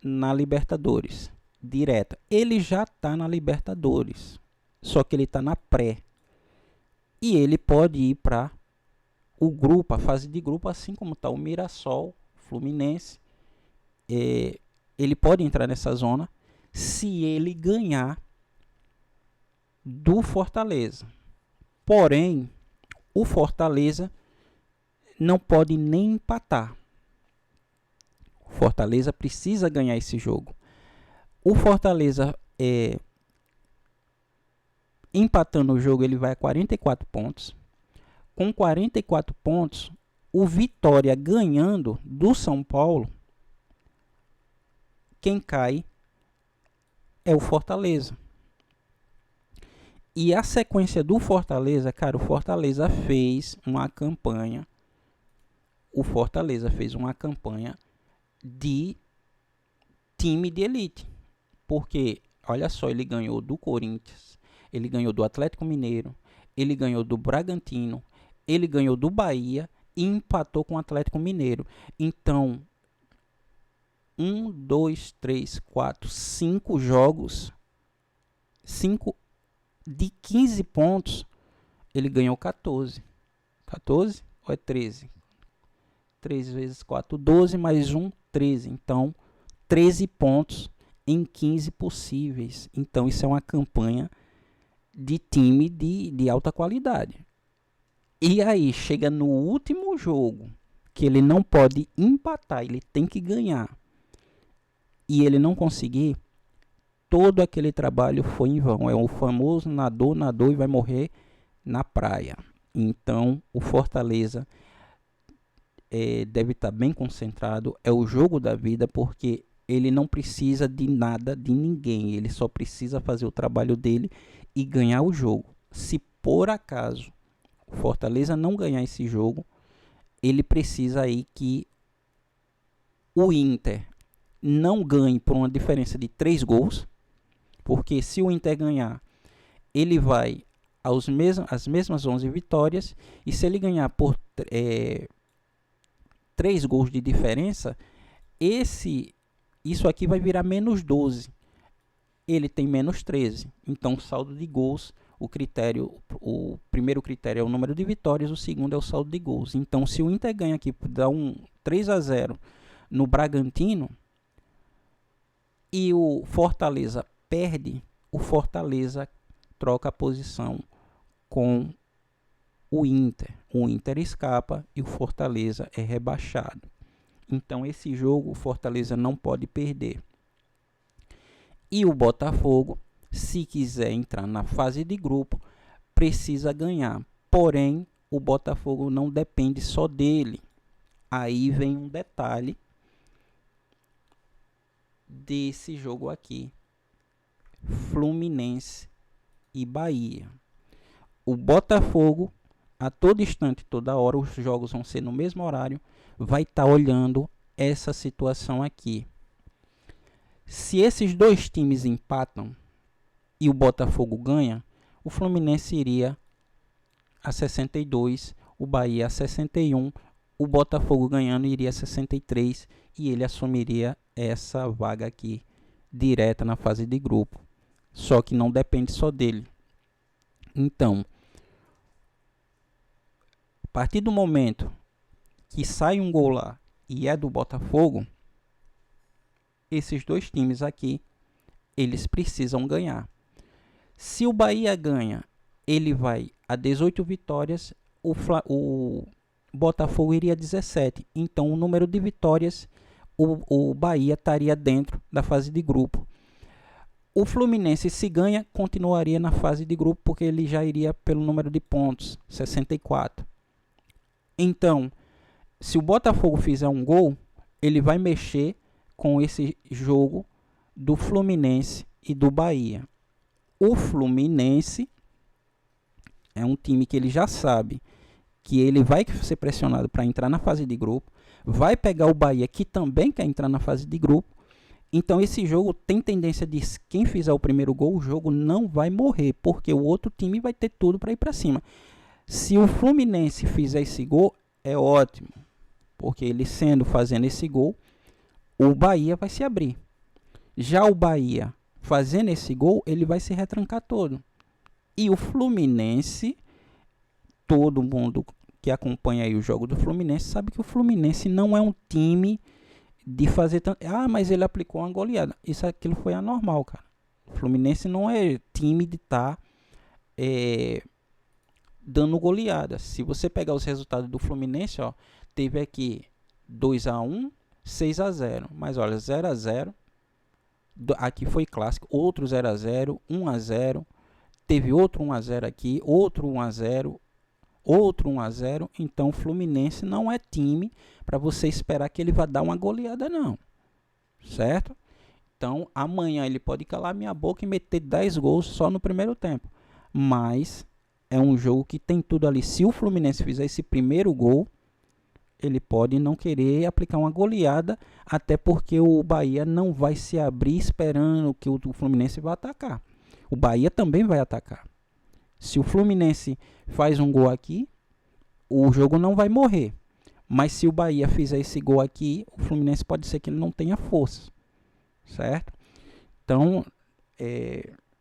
Speaker 1: na Libertadores direta. Ele já está na Libertadores, só que ele está na pré. E ele pode ir para o grupo, a fase de grupo, assim como está o Mirassol, Fluminense. Ele pode entrar nessa zona se ele ganhar do Fortaleza. Porém, o Fortaleza não pode nem empatar. O Fortaleza precisa ganhar esse jogo. O Fortaleza, empatando o jogo, ele vai a 44 pontos. Com 44 pontos, o Vitória ganhando do São Paulo quem cai é o Fortaleza. E a sequência do Fortaleza, cara, o Fortaleza fez uma campanha de time de elite. Porque, olha só, ele ganhou do Corinthians, ele ganhou do Atlético Mineiro, ele ganhou do Bragantino, ele ganhou do Bahia e empatou com o Atlético Mineiro. Então, 1, 2, 3, 4, 5 jogos, 5 de 15 pontos, ele ganhou 14. 14 ou é 13? 3 vezes 4, 12, mais 1, 13. Então, 13 pontos em 15 possíveis. Então, isso é uma campanha de time de alta qualidade. E aí, chega no último jogo, que ele não pode empatar, ele tem que ganhar. E ele não conseguir, todo aquele trabalho foi em vão. É o famoso nadou e vai morrer na praia. Então, o Fortaleza deve estar bem concentrado. É o jogo da vida, porque ele não precisa de nada de ninguém. Ele só precisa fazer o trabalho dele e ganhar o jogo. Se por acaso o Fortaleza não ganhar esse jogo, ele precisa aí que o Inter não ganhe por uma diferença de 3 gols. Porque se o Inter ganhar, ele vai às mesmas 11 vitórias. E se ele ganhar por 3 gols de diferença, isso aqui vai virar menos 12. Ele tem menos 13. Então, o saldo de gols, o primeiro critério é o número de vitórias, o segundo é o saldo de gols. Então, se o Inter ganha aqui, dá um 3-0 no Bragantino, e o Fortaleza perde, o Fortaleza troca a posição com o Inter. O Inter escapa e o Fortaleza é rebaixado. Então, esse jogo o Fortaleza não pode perder. E o Botafogo, se quiser entrar na fase de grupo, precisa ganhar. Porém, o Botafogo não depende só dele. Aí vem um detalhe desse jogo aqui: Fluminense e Bahia. O Botafogo, a todo instante, toda hora, os jogos vão ser no mesmo horário, vai estar olhando essa situação aqui. Se esses dois times empatam e o Botafogo ganha, o Fluminense iria a 62, o Bahia a 61, o Botafogo ganhando iria a 63 e ele assumiria essa vaga aqui direta na fase de grupo. Só que não depende só dele. Então, a partir do momento que sai um gol lá e é do Botafogo, esses dois times aqui, eles precisam ganhar. Se o Bahia ganha, ele vai a 18 vitórias, o Botafogo iria a 17. Então, o número de vitórias, o Bahia estaria dentro da fase de grupo. O Fluminense, se ganha, continuaria na fase de grupo, porque ele já iria pelo número de pontos, 64. Então, se o Botafogo fizer um gol, ele vai mexer com esse jogo do Fluminense e do Bahia. O Fluminense é um time que ele já sabe que ele vai ser pressionado para entrar na fase de grupo, vai pegar o Bahia, que também quer entrar na fase de grupo. Então, esse jogo tem tendência de quem fizer o primeiro gol, o jogo não vai morrer, porque o outro time vai ter tudo para ir para cima. Se o Fluminense fizer esse gol, é ótimo, porque ele fazendo esse gol, o Bahia vai se abrir. Já o Bahia fazendo esse gol, ele vai se retrancar todo. E o Fluminense, todo mundo que acompanha aí o jogo do Fluminense sabe que o Fluminense não é um time de fazer tanto. Ah, mas ele aplicou uma goleada. Aquilo foi anormal, cara. O Fluminense não é time de estar dando goleada. Se você pegar os resultados do Fluminense, ó, teve aqui 2-1, 6-0. Mas olha, 0-0. Aqui foi clássico. Outro 0-0, 1-0. Teve outro 1-0 aqui, outro 1-0. Outro 1-0, então o Fluminense não é time para você esperar que ele vá dar uma goleada, não, certo? Então, amanhã ele pode calar minha boca e meter 10 gols só no primeiro tempo. Mas é um jogo que tem tudo ali. Se o Fluminense fizer esse primeiro gol, ele pode não querer aplicar uma goleada, até porque o Bahia não vai se abrir esperando que o Fluminense vá atacar. O Bahia também vai atacar. Se o Fluminense faz um gol aqui, o jogo não vai morrer. Mas se o Bahia fizer esse gol aqui, o Fluminense pode ser que ele não tenha força. Certo? Então,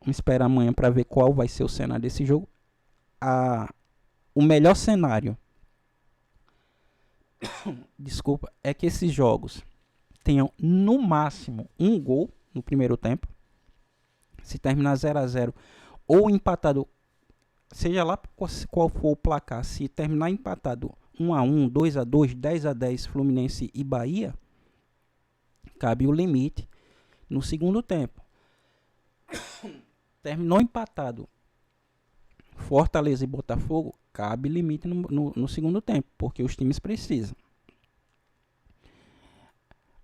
Speaker 1: vamos esperar amanhã para ver qual vai ser o cenário desse jogo. O melhor cenário, desculpa, é que esses jogos tenham no máximo um gol no primeiro tempo. Se terminar 0-0 ou empatado, seja lá qual for o placar, se terminar empatado 1-1, 2-2, 10-10, Fluminense e Bahia, cabe o limite no segundo tempo. Terminou empatado Fortaleza e Botafogo, cabe limite no segundo tempo, porque os times precisam.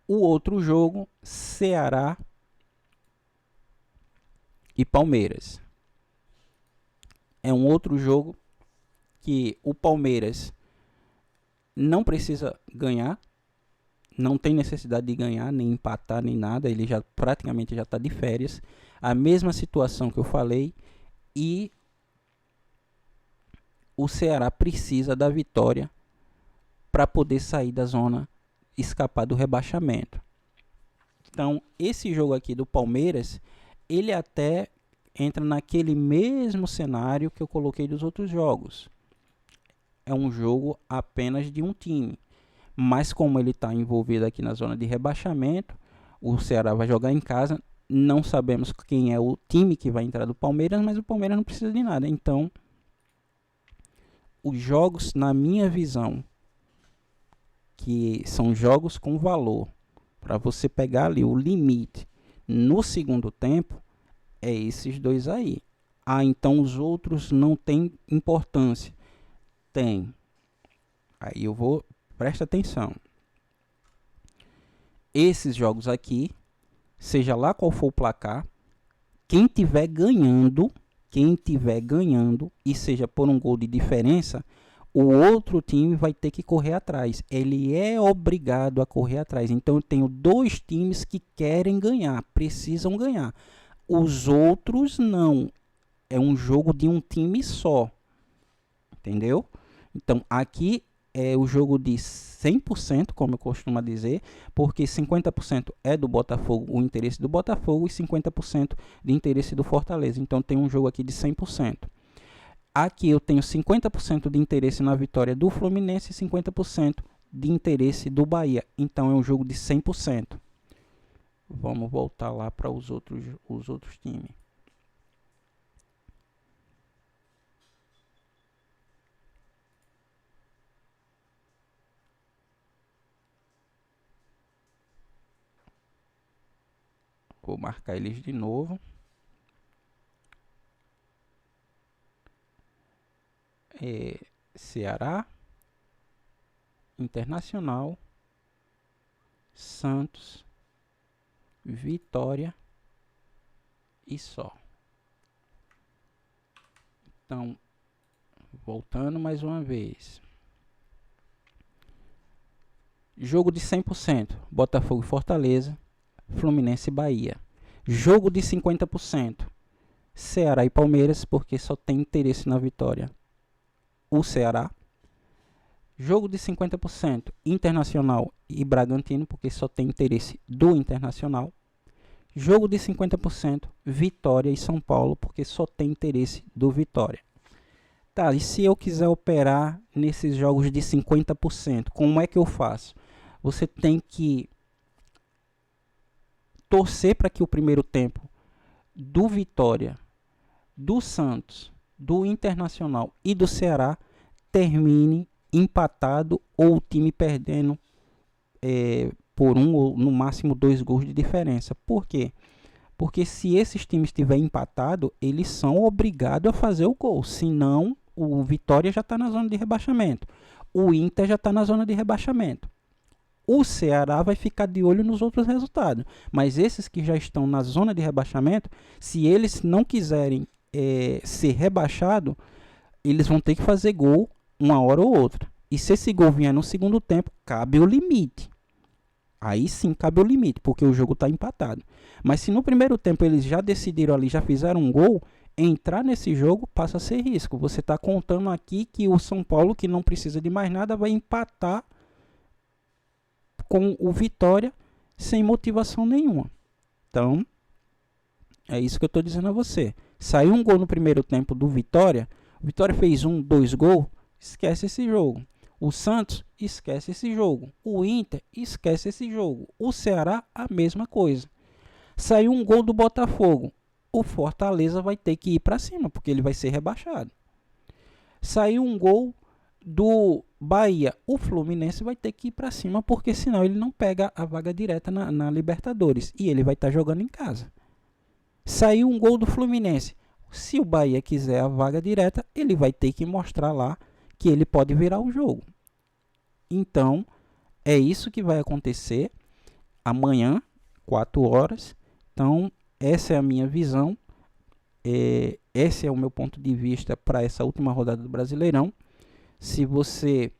Speaker 1: O outro jogo, Ceará e Palmeiras. É um outro jogo que o Palmeiras não precisa ganhar, não tem necessidade de ganhar, nem empatar, nem nada. Ele já praticamente já está de férias. A mesma situação que eu falei. E o Ceará precisa da vitória para poder sair da zona, escapar do rebaixamento. Então, esse jogo aqui do Palmeiras, ele até entra naquele mesmo cenário que eu coloquei dos outros jogos. É um jogo apenas de um time. Mas como ele está envolvido aqui na zona de rebaixamento, o Ceará vai jogar em casa. Não sabemos quem é o time que vai entrar do Palmeiras, mas o Palmeiras não precisa de nada. Então, os jogos, na minha visão, que são jogos com valor, para você pegar ali o limite no segundo tempo, é esses dois aí. Então os outros não têm importância. Tem. Aí presta atenção. Esses jogos aqui, seja lá qual for o placar, quem tiver ganhando e seja por um gol de diferença, o outro time vai ter que correr atrás. Ele é obrigado a correr atrás. Então eu tenho dois times que querem ganhar, precisam ganhar. Os outros não. É um jogo de um time só. Entendeu? Então aqui é o jogo de 100%, como eu costumo dizer, porque 50% é do Botafogo, o interesse do Botafogo, e 50% de interesse do Fortaleza. Então tem um jogo aqui de 100%. Aqui eu tenho 50% de interesse na vitória do Fluminense e 50% de interesse do Bahia. Então é um jogo de 100%. Vamos voltar lá para os outros times. Vou marcar eles de novo. Ceará, Internacional, Santos, Vitória e só. Então, voltando mais uma vez. Jogo de 100%, Botafogo e Fortaleza, Fluminense e Bahia. Jogo de 50%, Ceará e Palmeiras, porque só tem interesse na vitória o Ceará. Jogo de 50%, Internacional e Bragantino, porque só tem interesse do Internacional. Jogo de 50%, Vitória e São Paulo, porque só tem interesse do Vitória. Tá, e se eu quiser operar nesses jogos de 50%, como é que eu faço? Você tem que torcer para que o primeiro tempo do Vitória, do Santos, do Internacional e do Ceará termine empatado ou o time perdendo por um ou no máximo 2 gols de diferença. Por quê? Porque se esses times estiverem empatados, eles são obrigados a fazer o gol. Senão, o Vitória já está na zona de rebaixamento. O Inter já está na zona de rebaixamento. O Ceará vai ficar de olho nos outros resultados. Mas esses que já estão na zona de rebaixamento, se eles não quiserem ser rebaixados, eles vão ter que fazer gol uma hora ou outra. E se esse gol vier no segundo tempo, cabe o limite. Aí sim cabe o limite, porque o jogo está empatado. Mas se no primeiro tempo eles já decidiram ali, já fizeram um gol, entrar nesse jogo passa a ser risco. Você está contando aqui que o São Paulo, que não precisa de mais nada, vai empatar com o Vitória sem motivação nenhuma. Então, é isso que eu estou dizendo a você. Saiu um gol no primeiro tempo do Vitória, o Vitória fez 2 gols, esquece esse jogo. O Santos, esquece esse jogo. O Inter, esquece esse jogo. O Ceará, a mesma coisa. Saiu um gol do Botafogo, o Fortaleza vai ter que ir para cima, porque ele vai ser rebaixado. Saiu um gol do Bahia, o Fluminense vai ter que ir para cima, porque senão ele não pega a vaga direta na Libertadores, e ele vai estar jogando em casa. Saiu um gol do Fluminense, se o Bahia quiser a vaga direta, ele vai ter que mostrar lá que ele pode virar o jogo. Então, é isso que vai acontecer amanhã, 4 horas. Então, essa é a minha visão. Esse é o meu ponto de vista para essa última rodada do Brasileirão. Se você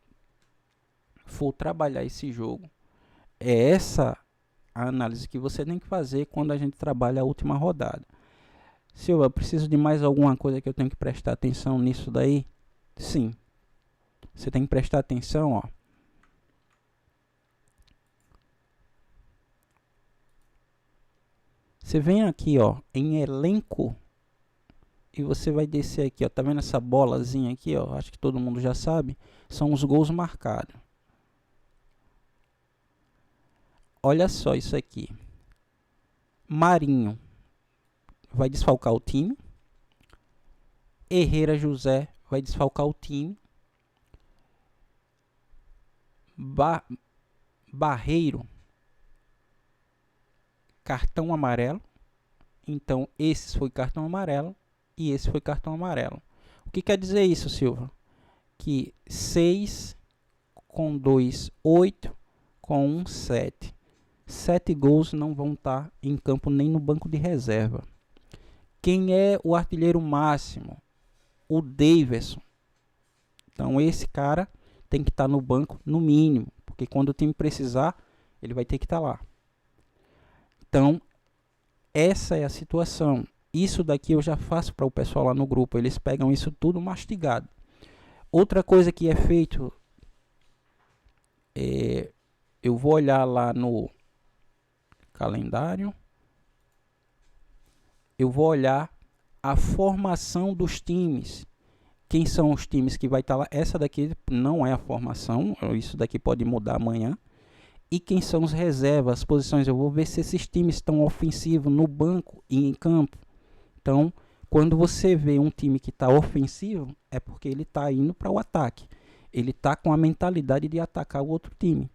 Speaker 1: for trabalhar esse jogo, é essa a análise que você tem que fazer quando a gente trabalha a última rodada. Silva, eu preciso de mais alguma coisa que eu tenho que prestar atenção nisso daí? Sim. Você tem que prestar atenção, ó. Você vem aqui, ó, em elenco, e você vai descer aqui, ó, tá vendo essa bolazinha aqui, ó? Acho que todo mundo já sabe, são os gols marcados. Olha só isso aqui. Marinho vai desfalcar o time. Herrera José vai desfalcar o time. Barreiro, cartão amarelo. Então, esse foi cartão amarelo e esse foi cartão amarelo. O que quer dizer isso, Silva? Que 6 com 2, 8 com 1, 7. 7 gols não vão estar em campo nem no banco de reserva. Quem é o artilheiro máximo? O Daverson. Então, esse cara tem que estar no banco no mínimo, porque quando o time precisar, ele vai ter que estar lá. Então, essa é a situação. Isso daqui eu já faço para o pessoal lá no grupo. Eles pegam isso tudo mastigado. Outra coisa que é feito, eu vou olhar lá no calendário. Eu vou olhar a formação dos times. Quem são os times que vai estar lá? Essa daqui não é a formação. Isso daqui pode mudar amanhã. E quem são os reservas, as posições. Eu vou ver se esses times estão ofensivos no banco e em campo. Então, quando você vê um time que está ofensivo, é porque ele está indo para o ataque. Ele está com a mentalidade de atacar o outro time.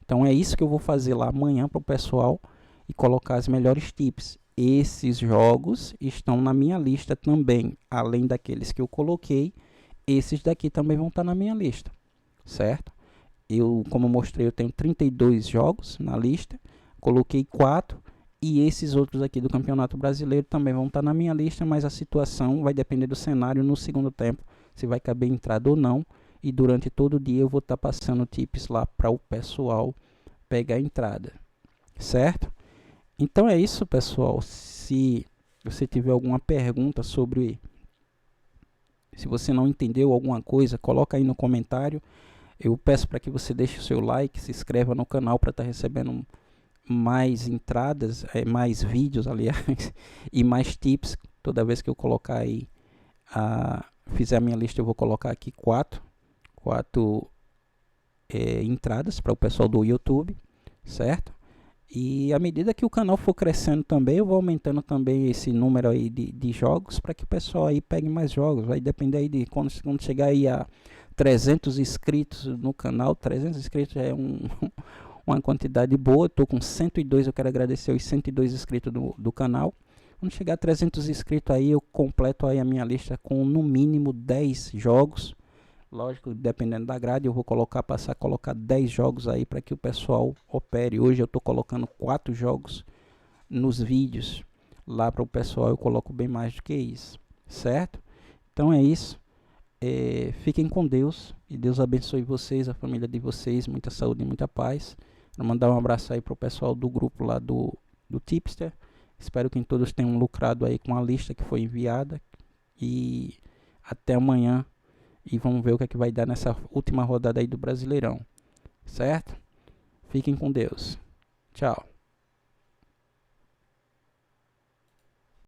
Speaker 1: Então, é isso que eu vou fazer lá amanhã para o pessoal e colocar as melhores tips. Esses jogos estão na minha lista também. Além daqueles que eu coloquei, esses daqui também vão estar na minha lista. Certo? Como eu mostrei, eu tenho 32 jogos na lista, coloquei 4, e esses outros aqui do Campeonato Brasileiro também vão estar na minha lista, mas a situação vai depender do cenário no segundo tempo, se vai caber entrada ou não, e durante todo o dia eu vou estar passando tips lá para o pessoal pegar a entrada, certo? Então é isso, pessoal. Se você tiver alguma pergunta sobre, se você não entendeu alguma coisa, coloca aí no comentário. Eu peço para que você deixe o seu like, se inscreva no canal para estar recebendo mais entradas, mais vídeos, aliás, e mais tips. Toda vez que eu colocar aí, fizer a minha lista, eu vou colocar aqui 4 entradas para o pessoal do YouTube, certo? E à medida que o canal for crescendo também, eu vou aumentando também esse número aí de jogos para que o pessoal aí pegue mais jogos. Vai depender aí de quando chegar aí a 300 inscritos no canal. 300 inscritos já é uma quantidade boa. Estou com 102, eu quero agradecer os 102 inscritos do canal. Quando chegar a 300 inscritos aí, eu completo aí a minha lista com no mínimo 10 jogos. Lógico, dependendo da grade, eu vou passar a colocar 10 jogos aí para que o pessoal opere. Hoje eu estou colocando 4 jogos nos vídeos. Lá para o pessoal eu coloco bem mais do que isso, certo? Então é isso. Fiquem com Deus e Deus abençoe vocês, a família de vocês, muita saúde e muita paz. Vou mandar um abraço aí pro pessoal do grupo lá do Tipster. Espero que todos tenham lucrado aí com a lista que foi enviada. E até amanhã. E vamos ver o que é que vai dar nessa última rodada aí do Brasileirão. Certo? Fiquem com Deus. Tchau.